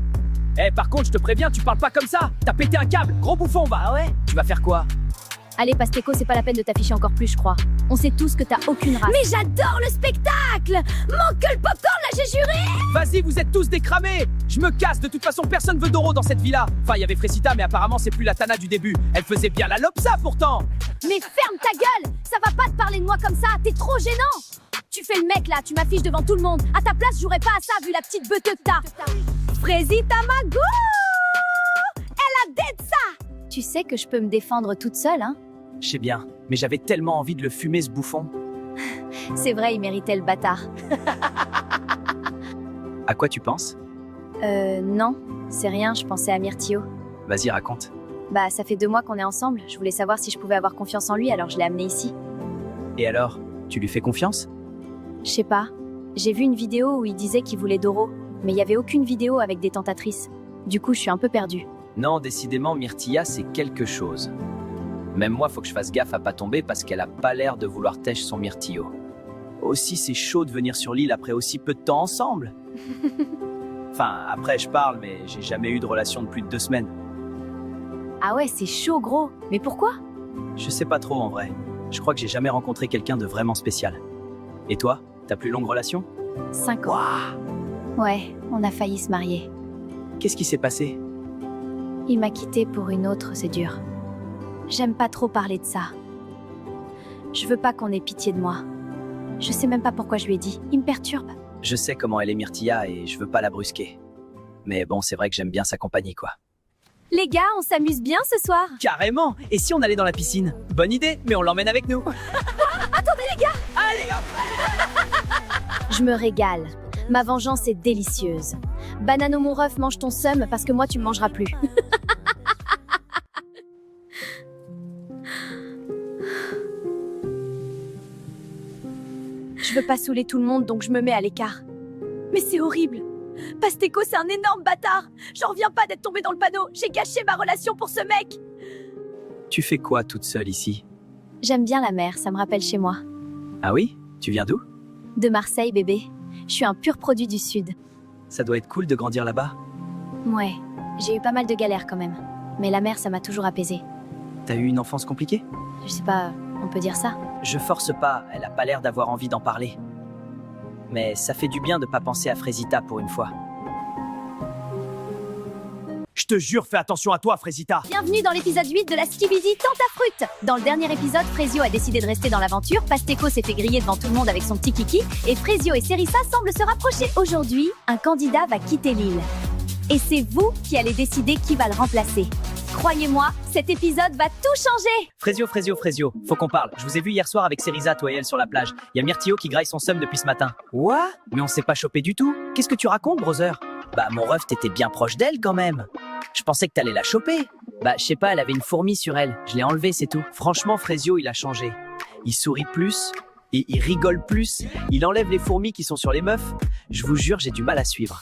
Eh, par contre, je te préviens, tu parles pas comme ça! T'as pété un câble! Gros bouffon, va! Ah ouais? Tu vas faire quoi? Allez, Pasteco, c'est pas la peine de t'afficher encore plus, je crois. On sait tous que t'as aucune race. Mais j'adore le spectacle! Manque que le popcorn, là, j'ai juré! Vas-y, vous êtes tous décramés! Je me casse, de toute façon, personne veut Doro dans cette villa. Enfin, il y avait Frésita, mais apparemment, c'est plus la Tana du début. Elle faisait bien la lopsa, pourtant! Mais ferme ta gueule! Ça va pas te parler de moi comme ça, t'es trop gênant! Tu fais le mec, là, tu m'affiches devant tout le monde. À ta place, je jouerais pas à ça, vu la petite beuteux que t'as. Frésita Magou! Elle a dead ça! Tu sais que je peux me défendre toute seule, hein? Je sais bien, mais j'avais tellement envie de le fumer ce bouffon. C'est vrai, il méritait le bâtard. À quoi tu penses? Non, c'est rien, je pensais à Myrtio. Vas-y, raconte. Bah, ça fait 2 mois qu'on est ensemble, je voulais savoir si je pouvais avoir confiance en lui, alors je l'ai amené ici. Et alors, tu lui fais confiance? Je sais pas, j'ai vu une vidéo où il disait qu'il voulait Doro, mais il y avait aucune vidéo avec des tentatrices. Du coup, je suis un peu perdue. Non, décidément, Myrtilla, c'est quelque chose. Même moi, faut que je fasse gaffe à pas tomber parce qu'elle a pas l'air de vouloir tèche son Myrtillo. Aussi, c'est chaud de venir sur l'île après aussi peu de temps ensemble. Enfin, après, je parle, mais j'ai jamais eu de relation de plus de 2 semaines. Ah ouais, c'est chaud gros, mais pourquoi? Je sais pas trop en vrai. Je crois que j'ai jamais rencontré quelqu'un de vraiment spécial. Et toi, ta plus longue relation? 5 ans. Ouais, on a failli se marier. Qu'est-ce qui s'est passé? Il m'a quittée pour une autre, c'est dur. J'aime pas trop parler de ça. Je veux pas qu'on ait pitié de moi. Je sais même pas pourquoi je lui ai dit. Il me perturbe. Je sais comment elle est Myrtilla et je veux pas la brusquer. Mais bon, c'est vrai que j'aime bien sa compagnie, quoi. Les gars, on s'amuse bien ce soir. Carrément! Et si on allait dans la piscine? Bonne idée, mais on l'emmène avec nous. Attendez les gars. Allez, hop! Je me régale. Ma vengeance est délicieuse. Banano mon ref, mange ton seum parce que moi tu me mangeras plus. Je veux pas saouler tout le monde donc je me mets à l'écart. Mais c'est horrible. Pasteco, c'est un énorme bâtard. J'en reviens pas d'être tombé dans le panneau. J'ai gâché ma relation pour ce mec. Tu fais quoi toute seule ici? J'aime bien la mer, ça me rappelle chez moi. Ah oui? Tu viens d'où? De Marseille, bébé. Je suis un pur produit du Sud. Ça doit être cool de grandir là-bas. Ouais, j'ai eu pas mal de galères quand même. Mais la mer, ça m'a toujours apaisée. T'as eu une enfance compliquée? Je sais pas, on peut dire ça? Je force pas, elle a pas l'air d'avoir envie d'en parler. Mais ça fait du bien de pas penser à Frésita pour une fois. Je te jure, fais attention à toi, Frésita! Bienvenue dans l'épisode 8 de la Skibidi Tentafruit. Dans le dernier épisode, Frésio a décidé de rester dans l'aventure, Pasteco s'est fait griller devant tout le monde avec son petit kiki, et Frésio et Cerissa semblent se rapprocher. Aujourd'hui, un candidat va quitter l'île. Et c'est vous qui allez décider qui va le remplacer. Croyez-moi, cet épisode va tout changer. Frésio, faut qu'on parle. Je vous ai vu hier soir avec Cerisa, toi et elle, sur la plage. Y a Myrtillo qui graille son seum depuis ce matin. What? Mais on s'est pas chopé du tout. Qu'est-ce que tu racontes, brother? Bah, mon ref, t'étais bien proche d'elle quand même. Je pensais que t'allais la choper. Bah, je sais pas, elle avait une fourmi sur elle. Je l'ai enlevée, c'est tout. Franchement, Frésio, il a changé. Il sourit plus et il rigole plus. Il enlève les fourmis qui sont sur les meufs. Je vous jure, j'ai du mal à suivre.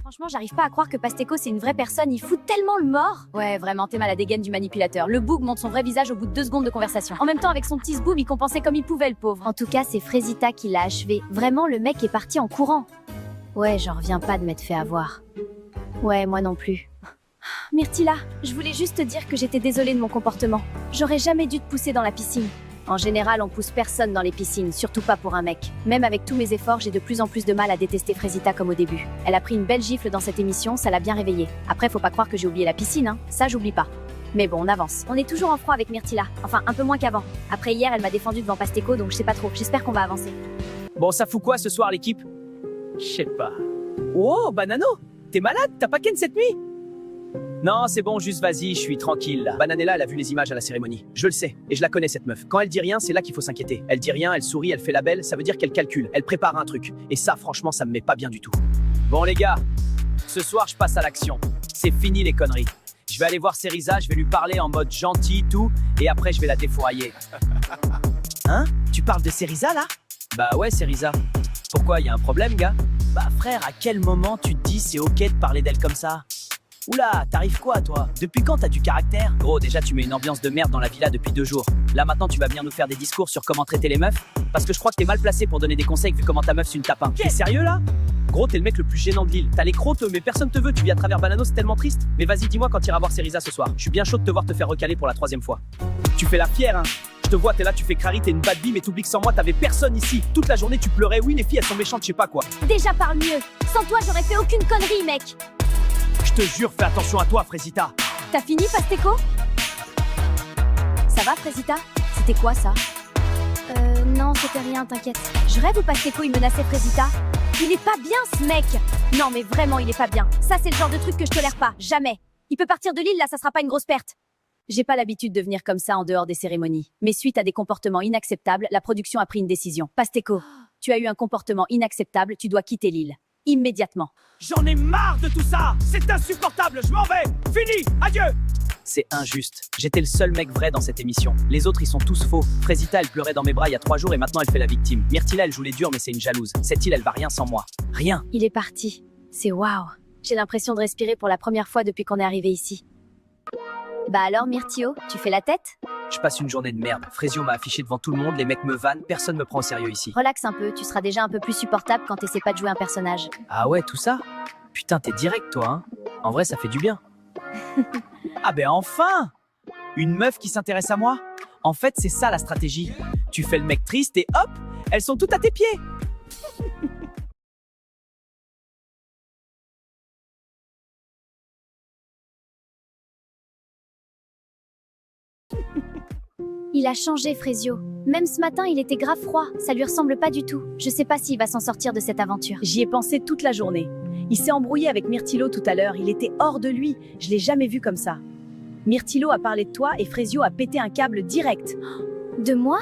Franchement, j'arrive pas à croire que Pasteco c'est une vraie personne, il fout tellement le mort. Ouais, vraiment, t'es mal à la dégaine du manipulateur. Le boug montre son vrai visage au bout de 2 secondes de conversation. En même temps, avec son petit zboum, il compensait comme il pouvait, le pauvre. En tout cas, c'est Frésita qui l'a achevé. Vraiment, le mec est parti en courant. Ouais, j'en reviens pas de m'être fait avoir. Ouais, moi non plus. Myrtilla, je voulais juste te dire que j'étais désolée de mon comportement. J'aurais jamais dû te pousser dans la piscine. En général, on pousse personne dans les piscines, surtout pas pour un mec. Même avec tous mes efforts, j'ai de plus en plus de mal à détester Frésita comme au début. Elle a pris une belle gifle dans cette émission, ça l'a bien réveillée. Après, faut pas croire que j'ai oublié la piscine, hein. Ça, j'oublie pas. Mais bon, on avance. On est toujours en froid avec Myrtilla. Enfin, un peu moins qu'avant. Après hier, elle m'a défendu devant Pasteco, donc je sais pas trop. J'espère qu'on va avancer. Bon, ça fout quoi ce soir, l'équipe? Je sais pas. Oh, Banano! T'es malade? T'as pas ken cette nuit? Non, c'est bon, juste vas-y, je suis tranquille là. Bananella, elle a vu les images à la cérémonie. Je le sais, et je la connais cette meuf. Quand elle dit rien, c'est là qu'il faut s'inquiéter. Elle dit rien, elle sourit, elle fait la belle, ça veut dire qu'elle calcule, elle prépare un truc. Et ça, franchement, ça me met pas bien du tout. Bon les gars, ce soir, je passe à l'action. C'est fini les conneries. Je vais aller voir Cerisa, je vais lui parler en mode gentil, tout, et après je vais la défourailler. Hein? Tu parles de Cerisa là? Bah ouais, Cerisa. Pourquoi, y a un problème, gars? Bah frère, à quel moment tu te dis c'est ok de parler d'elle comme ça? Oula, t'arrives quoi, toi? Depuis quand t'as du caractère? Gros, déjà, tu mets une ambiance de merde dans la villa depuis 2 jours. Là, maintenant, tu vas venir nous faire des discours sur comment traiter les meufs? Parce que je crois que t'es mal placé pour donner des conseils vu comment ta meuf c'est une tapin. T'es sérieux, là? Gros, t'es le mec le plus gênant de l'île. T'as les crocs, mais personne te veut. Tu vis à travers Banano, c'est tellement triste. Mais vas-y, dis-moi quand t'iras voir Cerisa ce soir. Je suis bien chaud de te voir te faire recaler pour la 3e fois. Tu fais la fière, hein? Je te vois, t'es là, tu fais crari, t'es une bad bee, mais t'oublies que sans moi, t'avais personne ici. Toute la journée, tu pleurais. Oui, les filles, elles sont méchantes, je sais pas quoi. Déjà parle mieux. Sans toi, j'aurais fait aucune connerie, mec. Je te jure, fais attention à toi, Frésita. T'as fini, Pasteco? Ça va, Frésita? C'était quoi, ça? Non, c'était rien, t'inquiète. Je rêve où Pasteco, il menaçait Frésita. Il est pas bien, ce mec. Non, mais vraiment, il est pas bien. Ça, c'est le genre de truc que je tolère pas. Jamais. Il peut partir de l'île, là, ça sera pas une grosse perte. J'ai pas l'habitude de venir comme ça en dehors des cérémonies. Mais suite à des comportements inacceptables, la production a pris une décision. Pasteko, tu as eu un comportement inacceptable, tu dois quitter l'île. Immédiatement. J'en ai marre de tout ça. C'est insupportable, je m'en vais. Fini, adieu. C'est injuste. J'étais le seul mec vrai dans cette émission. Les autres, ils sont tous faux. Frésita, elle pleurait dans mes bras il y a 3 jours et maintenant elle fait la victime. Myrtilla, elle joue les durs mais c'est une jalouse. Cette île, elle va rien sans moi. Rien. Il est parti. C'est waouh. J'ai l'impression de respirer pour la première fois depuis qu'on est arrivé ici. Bah alors Myrtio, tu fais la tête? Je passe une journée de merde. Frésio m'a affiché devant tout le monde, les mecs me vannent, personne me prend au sérieux ici. Relaxe un peu, tu seras déjà un peu plus supportable quand t'essaies pas de jouer un personnage. Ah ouais, tout ça? Putain, t'es direct toi, hein. En vrai, ça fait du bien. Ah ben enfin! Une meuf qui s'intéresse à moi? En fait, c'est ça la stratégie. Tu fais le mec triste et hop, elles sont toutes à tes pieds. Il a changé, Frésio. Même ce matin, il était grave froid. Ça lui ressemble pas du tout. Je sais pas s'il va s'en sortir de cette aventure. J'y ai pensé toute la journée. Il s'est embrouillé avec Myrtilo tout à l'heure. Il était hors de lui. Je l'ai jamais vu comme ça. Myrtilo a parlé de toi et Frésio a pété un câble direct. De moi?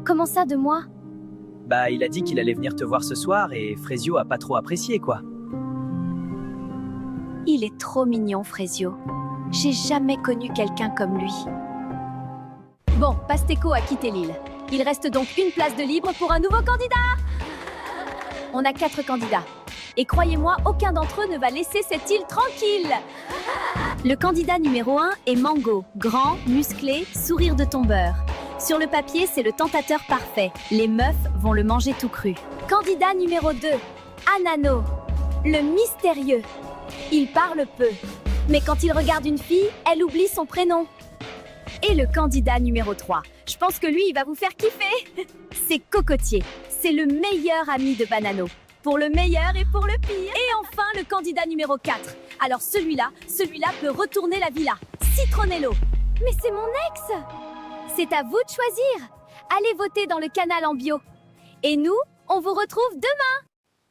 Comment ça, de moi? Bah, il a dit qu'il allait venir te voir ce soir et Frésio a pas trop apprécié, quoi. Il est trop mignon, Frésio. J'ai jamais connu quelqu'un comme lui. Bon, Pasteko a quitté l'île. Il reste donc une place de libre pour un nouveau candidat. On a 4 candidats. Et croyez-moi, aucun d'entre eux ne va laisser cette île tranquille. Le candidat numéro 1 est Mango. Grand, musclé, sourire de tombeur. Sur le papier, c'est le tentateur parfait. Les meufs vont le manger tout cru. Candidat numéro 2, Anano. Le mystérieux. Il parle peu. Mais quand il regarde une fille, elle oublie son prénom. Et le candidat numéro 3. Je pense que lui, il va vous faire kiffer. C'est Cocotier. C'est le meilleur ami de Banano. Pour le meilleur et pour le pire. Et enfin, le candidat numéro 4. Alors celui-là peut retourner la villa. Citronello. Mais c'est mon ex. C'est à vous de choisir. Allez voter dans le canal en bio. Et nous, on vous retrouve demain.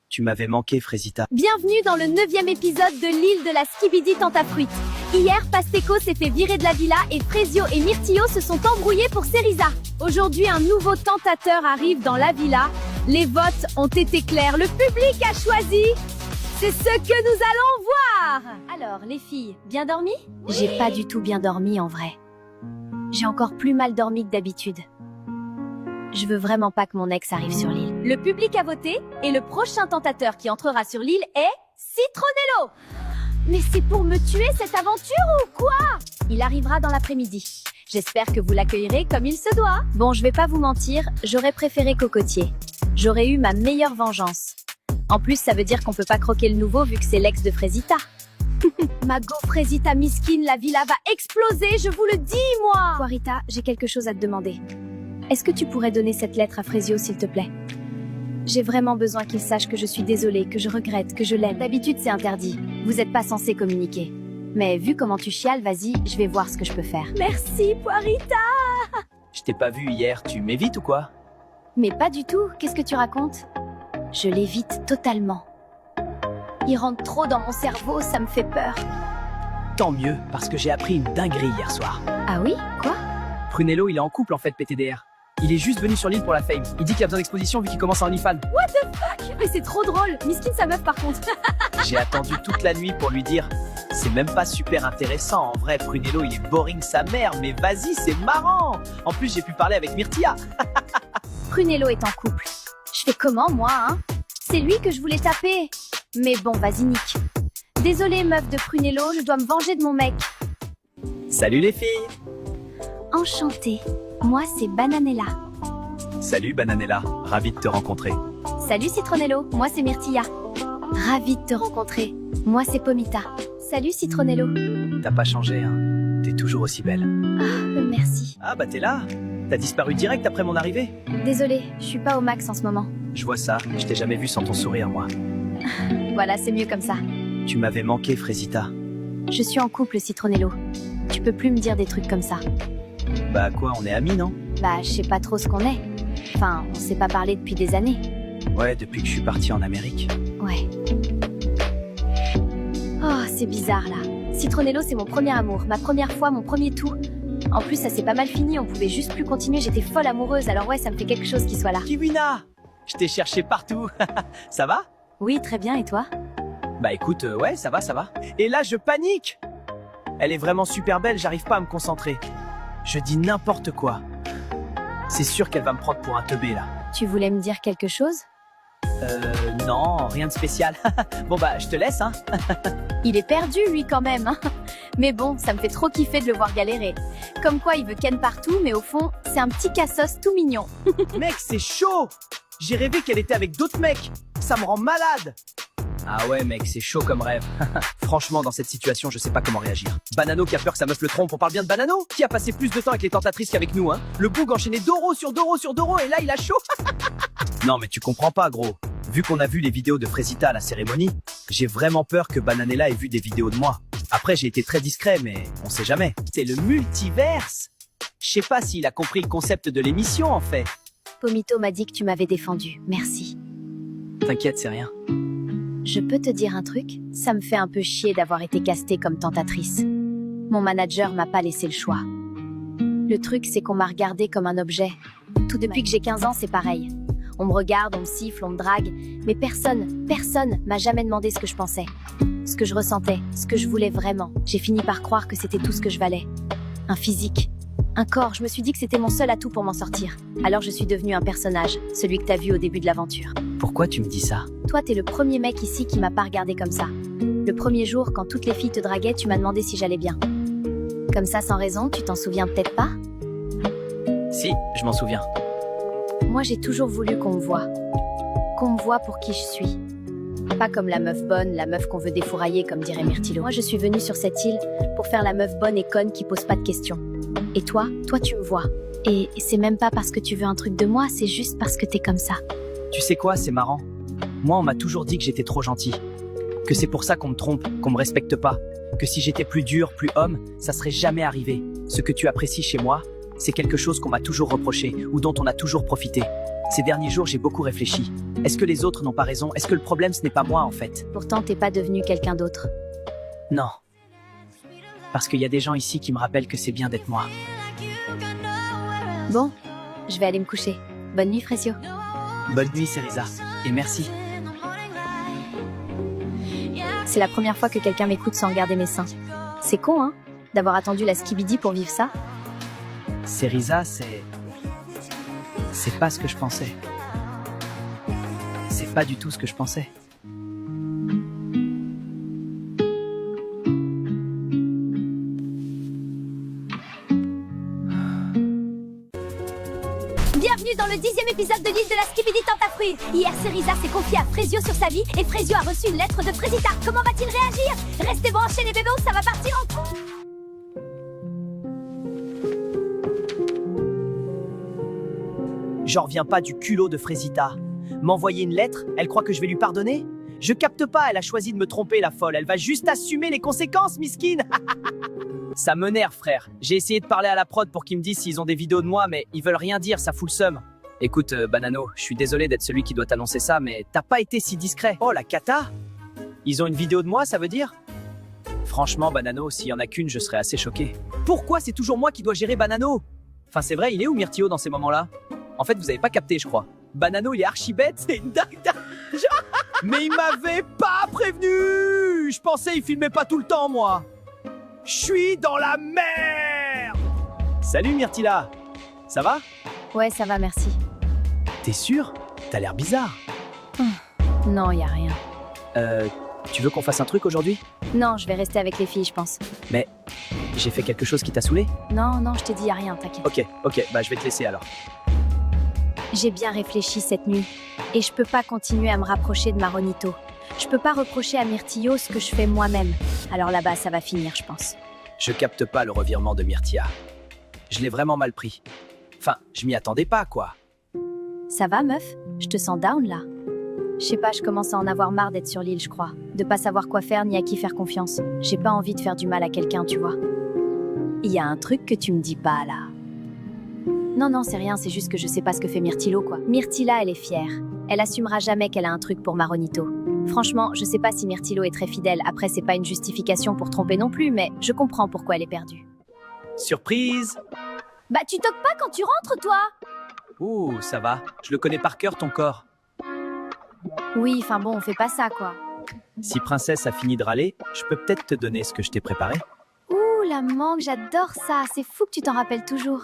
Tu m'avais manqué, Frésita. Bienvenue dans le 9e épisode de l'île de la Skibidi Tentafruit. Hier, Pasteko s'est fait virer de la villa et Frésio et Myrtio se sont embrouillés pour Cerisa. Aujourd'hui, un nouveau tentateur arrive dans la villa. Les votes ont été clairs, le public a choisi. C'est ce que nous allons voir. Alors, les filles, bien dormi? J'ai pas du tout bien dormi en vrai. J'ai encore plus mal dormi que d'habitude. Je veux vraiment pas que mon ex arrive sur l'île. Le public a voté et le prochain tentateur qui entrera sur l'île est Citronello. Mais c'est pour me tuer cette aventure ou quoi? Il arrivera dans l'après-midi. J'espère que vous l'accueillerez comme il se doit. Bon, je vais pas vous mentir, j'aurais préféré Cocotier. J'aurais eu ma meilleure vengeance. En plus, ça veut dire qu'on peut pas croquer le nouveau vu que c'est l'ex de Frésita. Ma go Frésita miskine, la villa va exploser, je vous le dis, moi. Poirita, j'ai quelque chose à te demander. Est-ce que tu pourrais donner cette lettre à Frésio, s'il te plaît? J'ai vraiment besoin qu'il sache que je suis désolée, que je regrette, que je l'aime. D'habitude, c'est interdit. Vous n'êtes pas censé communiquer. Mais vu comment tu chiales, vas-y, je vais voir ce que je peux faire. Merci, Poirita. Je t'ai pas vu hier, tu m'évites ou quoi? Mais pas du tout, qu'est-ce que tu racontes? Je l'évite totalement. Il rentre trop dans mon cerveau, ça me fait peur. Tant mieux, parce que j'ai appris une dinguerie hier soir. Ah oui? Quoi? Prunello, il est en couple en fait, PTDR. Il est juste venu sur l'île pour la fame. Il dit qu'il a besoin d'exposition vu qu'il commence en OnlyFans. What the fuck? Mais c'est trop drôle. Miskine sa meuf par contre. J'ai attendu toute la nuit pour lui dire « C'est même pas super intéressant, en vrai, Prunello, il est boring sa mère, mais vas-y, c'est marrant !» En plus, j'ai pu parler avec Myrtilla. Prunello est en couple. Je fais comment, moi, hein? C'est lui que je voulais taper. Mais bon, vas-y, nique. Désolée, meuf de Prunello, je dois me venger de mon mec. Salut les filles. Enchantée. Moi, c'est Bananella. Salut Bananella, ravi de te rencontrer. Salut Citronello, moi c'est Myrtilla. Ravie de te rencontrer. Moi c'est Pomita. Salut Citronello. T'as pas changé, hein? T'es toujours aussi belle. Ah, merci. Ah bah t'es là. T'as disparu direct après mon arrivée. Désolée, je suis pas au max en ce moment. Je vois ça, je t'ai jamais vu sans ton sourire, moi. Voilà, c'est mieux comme ça. Tu m'avais manqué, Frésita. Je suis en couple, Citronello. Tu peux plus me dire des trucs comme ça. Bah quoi, on est amis, non? Bah, je sais pas trop ce qu'on est. Enfin, on s'est pas parlé depuis des années. Ouais, depuis que je suis parti en Amérique. Ouais. Oh, c'est bizarre, là. Citronello, c'est mon premier amour, ma première fois, mon premier tout. En plus, ça s'est pas mal fini, on pouvait juste plus continuer, j'étais folle amoureuse, alors ouais, ça me fait quelque chose qu'il soit là. Kiwina, je t'ai cherché partout. Ça va? Oui, très bien, et toi? Bah écoute, ouais, ça va, ça va. Et là, je panique. Elle est vraiment super belle, j'arrive pas à me concentrer. Je dis n'importe quoi. C'est sûr qu'elle va me prendre pour un teubé, là. Tu voulais me dire quelque chose? Non, rien de spécial. Bon bah, je te laisse, hein. Il est perdu, lui, quand même. Hein. Mais bon, ça me fait trop kiffer de le voir galérer. Comme quoi, il veut ken partout, mais au fond, c'est un petit cassos tout mignon. Mec, c'est chaud. J'ai rêvé qu'elle était avec d'autres mecs. Ça me rend malade. Ah ouais, mec, c'est chaud comme rêve. Franchement, dans cette situation, je sais pas comment réagir. Banano qui a peur que sa meuf le trompe, on parle bien de Banano? Qui a passé plus de temps avec les tentatrices qu'avec nous, hein? Le boug enchaîné Doro sur Doro sur Doro, et là, il a chaud. Non, mais tu comprends pas, gros. Vu qu'on a vu les vidéos de Frésita à la cérémonie, j'ai vraiment peur que Bananella ait vu des vidéos de moi. Après, j'ai été très discret, mais on sait jamais. C'est le multiverse. Je sais pas s'il a compris le concept de l'émission, en fait. Pomito m'a dit que tu m'avais défendu. Merci. T'inquiète, c'est rien. Je peux te dire un truc? Ça me fait un peu chier d'avoir été castée comme tentatrice. Mon manager m'a pas laissé le choix. Le truc, c'est qu'on m'a regardée comme un objet. Tout depuis que j'ai 15 ans, c'est pareil. On me regarde, on me siffle, on me drague, mais personne m'a jamais demandé ce que je pensais, ce que je ressentais, ce que je voulais vraiment. J'ai fini par croire que c'était tout ce que je valais. Un physique, un corps, je me suis dit que c'était mon seul atout pour m'en sortir. Alors je suis devenue un personnage, celui que t'as vu au début de l'aventure. Pourquoi tu me dis ça? Toi, t'es le premier mec ici qui m'a pas regardé comme ça. Le premier jour, quand toutes les filles te draguaient, tu m'as demandé si j'allais bien. Comme ça, sans raison, tu t'en souviens peut-être pas? Si, je m'en souviens. Moi, j'ai toujours voulu qu'on me voie. Qu'on me voie pour qui je suis. Pas comme la meuf bonne, la meuf qu'on veut défourailler, comme dirait Myrtilo. Moi, je suis venue sur cette île pour faire la meuf bonne et conne qui pose pas de questions. Et toi, tu me vois. Et c'est même pas parce que tu veux un truc de moi, c'est juste parce que t'es comme ça. Tu sais quoi, c'est marrant. Moi, on m'a toujours dit que j'étais trop gentil. Que c'est pour ça qu'on me trompe, qu'on me respecte pas. Que si j'étais plus dur, plus homme, ça serait jamais arrivé. Ce que tu apprécies chez moi, c'est quelque chose qu'on m'a toujours reproché ou dont on a toujours profité. Ces derniers jours, j'ai beaucoup réfléchi. Est-ce que les autres n'ont pas raison? Est-ce que le problème, ce n'est pas moi, en fait? Pourtant, t'es pas devenu quelqu'un d'autre. Non. Parce qu'il y a des gens ici qui me rappellent que c'est bien d'être moi. Bon, je vais aller me coucher. Bonne nuit, Frésio. Bonne nuit, Cerisa. Et merci. C'est la première fois que quelqu'un m'écoute sans regarder mes seins. C'est con, hein, d'avoir attendu la skibidi pour vivre ça. Cerisa, c'est pas ce que je pensais. C'est pas du tout ce que je pensais. Bienvenue dans le 10e épisode de l'île de la Skibidi Tentafruit. Hier, Cerisa s'est confiée à Frésio sur sa vie et Frésio a reçu une lettre de Frésita. Comment va-t-il réagir? Restez branchés les bébés, ça va partir en couille. J'en reviens pas du culot de Frésita. M'envoyer une lettre, elle croit que je vais lui pardonner? Je capte pas, elle a choisi de me tromper, la folle. Elle va juste assumer les conséquences, miskine. Ça m'énerve, frère. J'ai essayé de parler à la prod pour qu'ils me disent s'ils ont des vidéos de moi, mais ils veulent rien dire, ça fout le seum. Écoute, Banano, je suis désolé d'être celui qui doit t'annoncer ça, mais t'as pas été si discret. Oh, la cata! Ils ont une vidéo de moi, ça veut dire? Franchement, Banano, s'il y en a qu'une, je serais assez choqué. Pourquoi c'est toujours moi qui dois gérer Banano? Enfin, c'est vrai, il est où Myrtilo dans ces moments-là? En fait, vous avez pas capté, je crois. Banano, il est archi bête, c'est une dingue. Mais il m'avait pas prévenu! Je pensais il filmait pas tout le temps, moi. Je suis dans la merde! Salut Myrtila! Ça va? Ouais, ça va, merci. T'es sûr? T'as l'air bizarre. Non, y a rien. Tu veux qu'on fasse un truc aujourd'hui? Non, je vais rester avec les filles, je pense. Mais j'ai fait quelque chose qui t'a saoulé? Non, je t'ai dit y a rien, t'inquiète. Ok, bah je vais te laisser alors. J'ai bien réfléchi cette nuit. Et je peux pas continuer à me rapprocher de Maronito. Je peux pas reprocher à Myrtillo ce que je fais moi-même. Alors là-bas, ça va finir, je pense. Je capte pas le revirement de Myrtia. Je l'ai vraiment mal pris. Enfin, je m'y attendais pas, quoi. Ça va, meuf? Je te sens down, là? Je sais pas, je commence à en avoir marre d'être sur l'île, je crois. De pas savoir quoi faire ni à qui faire confiance. J'ai pas envie de faire du mal à quelqu'un, tu vois. Il y a un truc que tu me dis pas, là. Non, c'est rien, c'est juste que je sais pas ce que fait Myrtillo, quoi. Myrtilla, elle est fière. Elle assumera jamais qu'elle a un truc pour Maronito. Franchement, je sais pas si Myrtillo est très fidèle. Après, c'est pas une justification pour tromper non plus, mais je comprends pourquoi elle est perdue. Surprise! Bah tu toques pas quand tu rentres, toi. Ouh, ça va. Je le connais par cœur, ton corps. Oui, enfin bon, on fait pas ça, quoi. Si Princesse a fini de râler, je peux peut-être te donner ce que je t'ai préparé. Ouh, la mangue, j'adore ça. C'est fou que tu t'en rappelles toujours.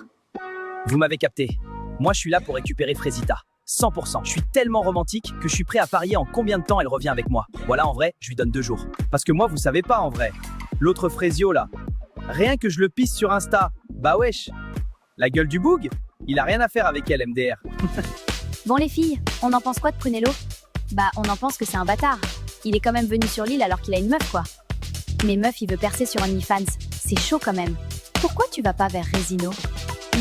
Vous m'avez capté. Moi, je suis là pour récupérer Frésita. 100%. Je suis tellement romantique que je suis prêt à parier en combien de temps elle revient avec moi. Voilà, en vrai, je lui donne 2 jours. Parce que moi, vous savez pas, en vrai. L'autre Frésio, là. Rien que je le pisse sur Insta. Bah wesh. La gueule du boug, il a rien à faire avec elle, MDR. Bon, les filles, on en pense quoi de Prunello? Bah, on en pense que c'est un bâtard. Il est quand même venu sur l'île alors qu'il a une meuf, quoi. Mais meuf, il veut percer sur OnlyFans. C'est chaud quand même. Pourquoi tu vas pas vers Résino?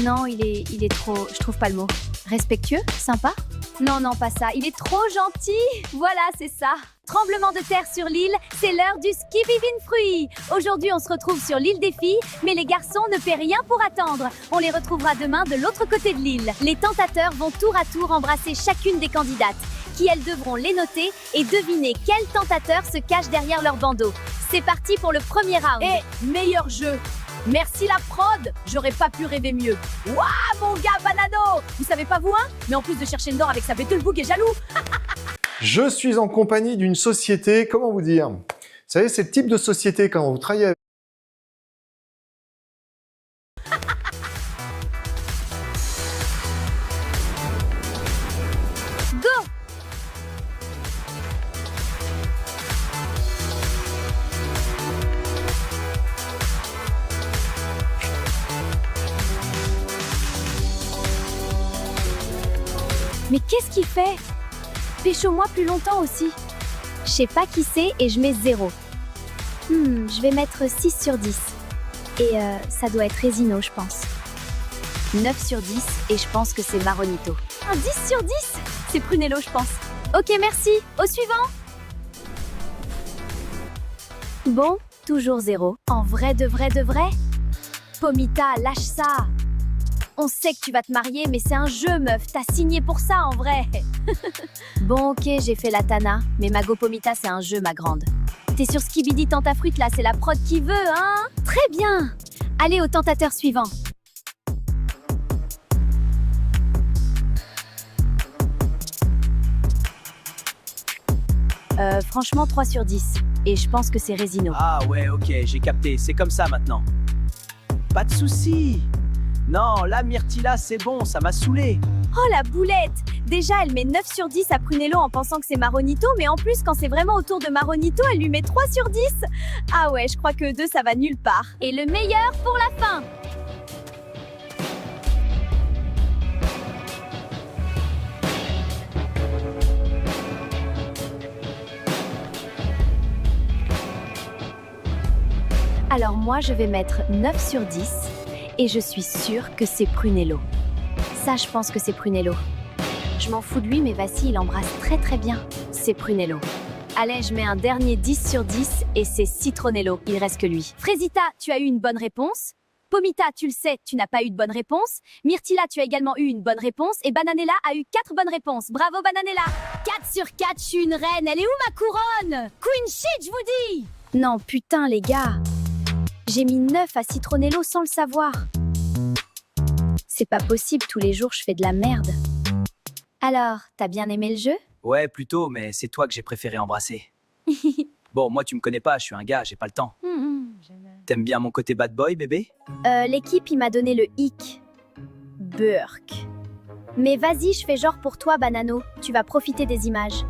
Non, il est trop... Je trouve pas le mot. Respectueux? Sympa? Non, non, pas ça. Il est trop gentil. Voilà, c'est ça. Tremblement de terre sur l'île, c'est l'heure du Skibidi Fruit. Aujourd'hui, on se retrouve sur l'île des filles, mais les garçons ne paient rien pour attendre. On les retrouvera demain de l'autre côté de l'île. Les tentateurs vont tour à tour embrasser chacune des candidates, qui elles devront les noter et deviner quel tentateur se cache derrière leur bandeau. C'est parti pour le premier round. Et meilleur jeu. Merci la prod, j'aurais pas pu rêver mieux. Waouh mon gars Banano, vous savez pas vous hein? Mais en plus de chercher Ndor avec sa bête, le bouc est jaloux. Je suis en compagnie d'une société, comment vous dire? Vous savez, c'est le type de société quand vous travaillez avec... Go! Mais qu'est-ce qu'il fait? Pécho-moi plus longtemps aussi. Je sais pas qui c'est et je mets 0. Je vais mettre 6 sur 10. Et ça doit être Résino, je pense. 9 sur 10 et je pense que c'est Maronito. Un 10 sur 10? C'est Prunello, je pense. Ok, merci. Au suivant. Bon, toujours 0. En vrai de vrai de vrai? Pomita, lâche ça. On sait que tu vas te marier, mais c'est un jeu, meuf. T'as signé pour ça, en vrai. Bon, ok, j'ai fait la Tana, mais Mago Pomita, c'est un jeu, ma grande. T'es sur Skibidi Tentafruit, là, c'est la prod qui veut, hein? Très bien. Allez au tentateur suivant. Franchement, 3 sur 10. Et je pense que c'est Résino. Ah ouais, ok, j'ai capté. C'est comme ça maintenant. Pas de soucis. Non, là, Myrtilla, c'est bon, ça m'a saoulé. Oh la boulette! Déjà, elle met 9 sur 10 à Prunello en pensant que c'est Maronito, mais en plus, quand c'est vraiment autour de Maronito, elle lui met 3 sur 10. Ah ouais, je crois que 2, ça va nulle part. Et le meilleur pour la fin! Alors moi, je vais mettre 9 sur 10 et je suis sûre que c'est Prunello. Ça, je pense que c'est Prunello. Je m'en fous de lui, mais vas-y, il embrasse très très bien. C'est Prunello. Allez, je mets un dernier 10 sur 10 et c'est Citronello, il reste que lui. Frésita, tu as eu une bonne réponse. Pomita, tu le sais, tu n'as pas eu de bonne réponse. Myrtilla, tu as également eu une bonne réponse. Et Bananella a eu 4 bonnes réponses. Bravo Bananella! 4 sur 4, je suis une reine. Elle est où ma couronne? Queen shit, je vous dis! Non, putain les gars. J'ai mis 9 à Citronello sans le savoir. C'est pas possible, tous les jours je fais de la merde. Alors, t'as bien aimé le jeu? Ouais, plutôt, mais c'est toi que j'ai préféré embrasser. Bon, moi, tu me connais pas, je suis un gars, j'ai pas le temps. T'aimes bien mon côté bad boy, bébé? L'équipe, il m'a donné le hic. Burk. Mais vas-y, je fais genre pour toi, Banano. Tu vas profiter des images.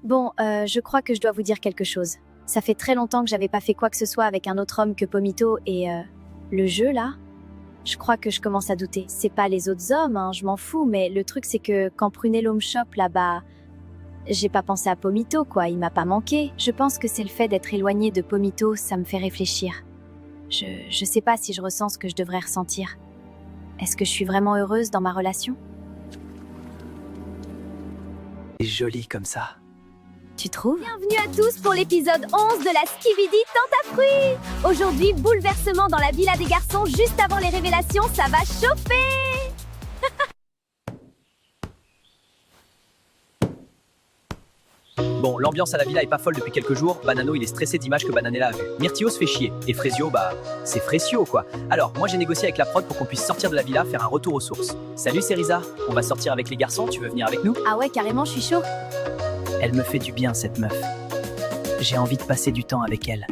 Bon, je crois que je dois vous dire quelque chose. Ça fait très longtemps que j'avais pas fait quoi que ce soit avec un autre homme que Pomito et le jeu là, je crois que je commence à douter. C'est pas les autres hommes, hein, je m'en fous, mais le truc c'est que quand Prunello me chope là-bas, j'ai pas pensé à Pomito quoi, il m'a pas manqué. Je pense que c'est le fait d'être éloigné de Pomito, ça me fait réfléchir. Je sais pas si je ressens ce que je devrais ressentir. Est-ce que je suis vraiment heureuse dans ma relation? C'est joli comme ça. Tu trouves? Bienvenue à tous pour l'épisode 11 de la Skibidi Tentafruit. Aujourd'hui, bouleversement dans la villa des garçons juste avant les révélations, ça va chauffer. Bon, l'ambiance à la villa est pas folle depuis quelques jours. Banano, il est stressé d'images que Bananella a vues. Myrtio se fait chier. Et Frezio, bah, c'est Fresio, quoi. Alors, moi, j'ai négocié avec la prod pour qu'on puisse sortir de la villa, faire un retour aux sources. Salut, Cerisa. On va sortir avec les garçons. Tu veux venir avec nous? Ah ouais, carrément, je suis chaud. Elle me fait du bien, cette meuf. J'ai envie de passer du temps avec elle.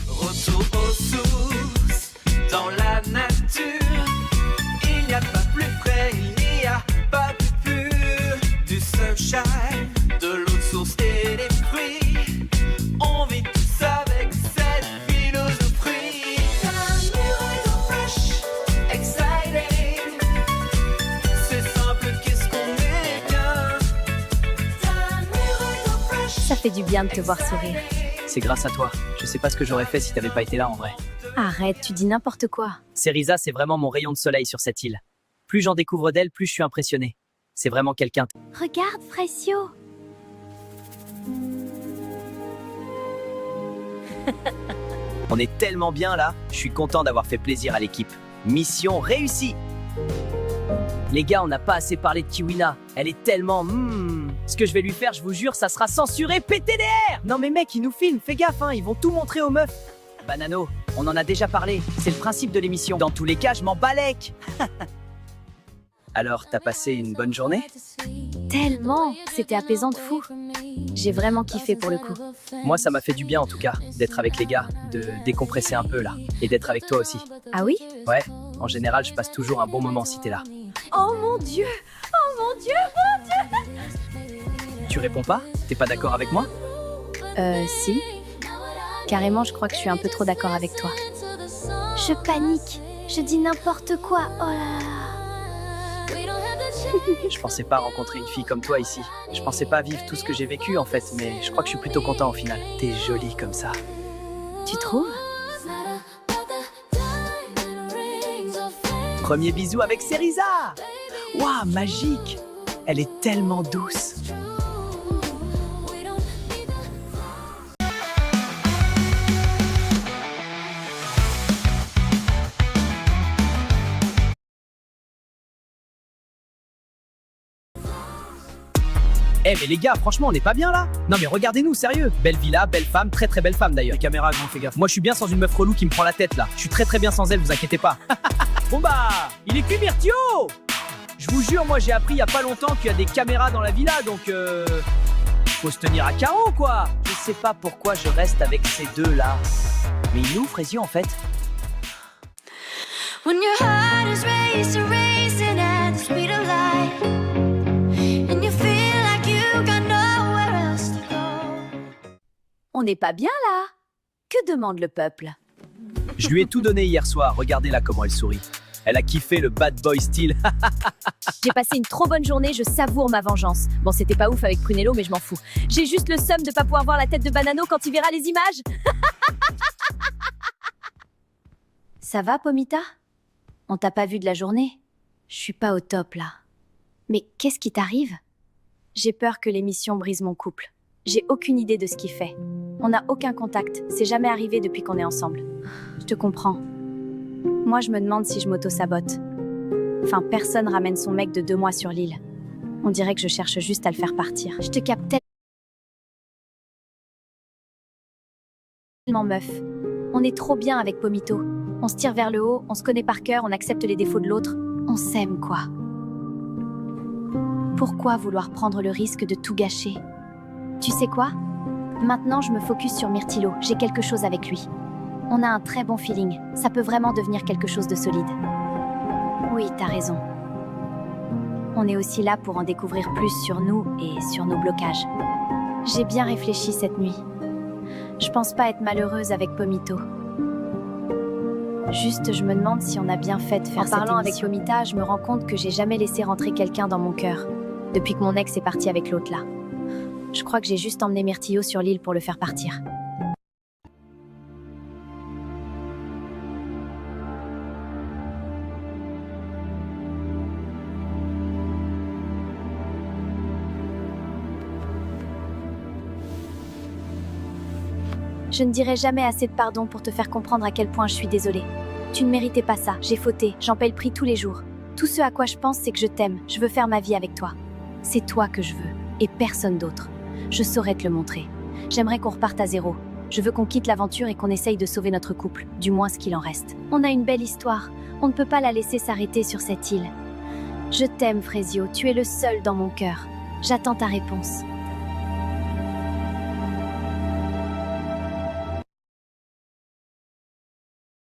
Retour aux sources, dans la nature. Il n'y a pas plus frais, il n'y a pas plus pur. Du sunshine, de l'eau de source et des fruits. On vit tous avec cette philosophie. Fresh, exciting. C'est simple, qu'est-ce qu'on est bien. Ça fait du bien de te voir sourire. C'est grâce à toi. Je sais pas ce que j'aurais fait si t'avais pas été là en vrai. Arrête, tu dis n'importe quoi. Cerisa, c'est vraiment mon rayon de soleil sur cette île. Plus j'en découvre d'elle, plus je suis impressionné. C'est vraiment quelqu'un. Regarde, Fresio. On est tellement bien là, je suis content d'avoir fait plaisir à l'équipe. Mission réussie. Les gars, on n'a pas assez parlé de Kiwina. Elle est tellement... Ce que je vais lui faire, je vous jure, ça sera censuré PTDR. Non mais mec, ils nous filment, fais gaffe, hein, ils vont tout montrer aux meufs. Banano, on en a déjà parlé, c'est le principe de l'émission. Dans tous les cas, je m'en balèque. Alors, t'as passé une bonne journée? Tellement. C'était apaisant de fou. J'ai vraiment kiffé pour le coup. Moi, ça m'a fait du bien en tout cas, d'être avec les gars, de décompresser un peu là, et d'être avec toi aussi. Ah oui? Ouais, en général, je passe toujours un bon moment si t'es là. Oh mon Dieu! Oh mon Dieu! Tu réponds pas? T'es pas d'accord avec moi? Si. Carrément, je crois que je suis un peu trop d'accord avec toi. Je panique. Je dis n'importe quoi. Oh là là. Je pensais pas rencontrer une fille comme toi ici. Je pensais pas vivre tout ce que j'ai vécu en fait, mais je crois que je suis plutôt content au final. T'es jolie comme ça. Tu trouves? Premier bisou avec Cerisa. Waouh, magique. Elle est tellement douce. Eh mais les gars, franchement, on n'est pas bien là. Non mais regardez-nous, sérieux. Belle villa, belle femme, très très belle femme d'ailleurs. Les caméras, grand, fais gaffe. Moi je suis bien sans une meuf relou qui me prend la tête là. Je suis très très bien sans elle, vous inquiétez pas. Bon bah, il est cuit Myrtio. Je vous jure, moi j'ai appris il y a pas longtemps qu'il y a des caméras dans la villa, donc faut se tenir à carreau quoi. Je sais pas pourquoi je reste avec ces deux là. Mais il est où Frezio en fait? When your heart is racing at the speed of light, and you feel like you got nowhere else to go. On n'est pas bien là? Que demande le peuple? Je lui ai tout donné hier soir, regardez là comment elle sourit. Elle a kiffé le bad boy style. J'ai passé une trop bonne journée, je savoure ma vengeance. Bon, c'était pas ouf avec Prunello, mais je m'en fous. J'ai juste le seum de pas pouvoir voir la tête de Banano quand il verra les images. Ça va, Pomita? On t'a pas vu de la journée? Je suis pas au top, là. Mais qu'est-ce qui t'arrive? J'ai peur que l'émission brise mon couple. J'ai aucune idée de ce qu'il fait. On n'a aucun contact, c'est jamais arrivé depuis qu'on est ensemble. Je te comprends. Moi, je me demande si je m'auto-sabote. Enfin, personne ramène son mec de 2 mois sur l'île. On dirait que je cherche juste à le faire partir. Je te capte tellement meuf. On est trop bien avec Pomito. On se tire vers le haut, on se connaît par cœur, on accepte les défauts de l'autre. On s'aime, quoi. Pourquoi vouloir prendre le risque de tout gâcher? Tu sais quoi? Maintenant, je me focus sur Myrtilo. J'ai quelque chose avec lui. On a un très bon feeling. Ça peut vraiment devenir quelque chose de solide. Oui, t'as raison. On est aussi là pour en découvrir plus sur nous et sur nos blocages. J'ai bien réfléchi cette nuit. Je pense pas être malheureuse avec Pomito. Juste, je me demande si on a bien fait de faire cette émission. En parlant avec Pomita, je me rends compte que j'ai jamais laissé rentrer quelqu'un dans mon cœur. Depuis que mon ex est parti avec l'autre là. Je crois que j'ai juste emmené Myrtio sur l'île pour le faire partir. Je ne dirai jamais assez de pardon pour te faire comprendre à quel point je suis désolée. Tu ne méritais pas ça, j'ai fauté, j'en paie le prix tous les jours. Tout ce à quoi je pense, c'est que je t'aime, je veux faire ma vie avec toi. C'est toi que je veux, et personne d'autre. Je saurais te le montrer. J'aimerais qu'on reparte à zéro. Je veux qu'on quitte l'aventure et qu'on essaye de sauver notre couple, du moins ce qu'il en reste. On a une belle histoire. On ne peut pas la laisser s'arrêter sur cette île. Je t'aime, Frezio. Tu es le seul dans mon cœur. J'attends ta réponse.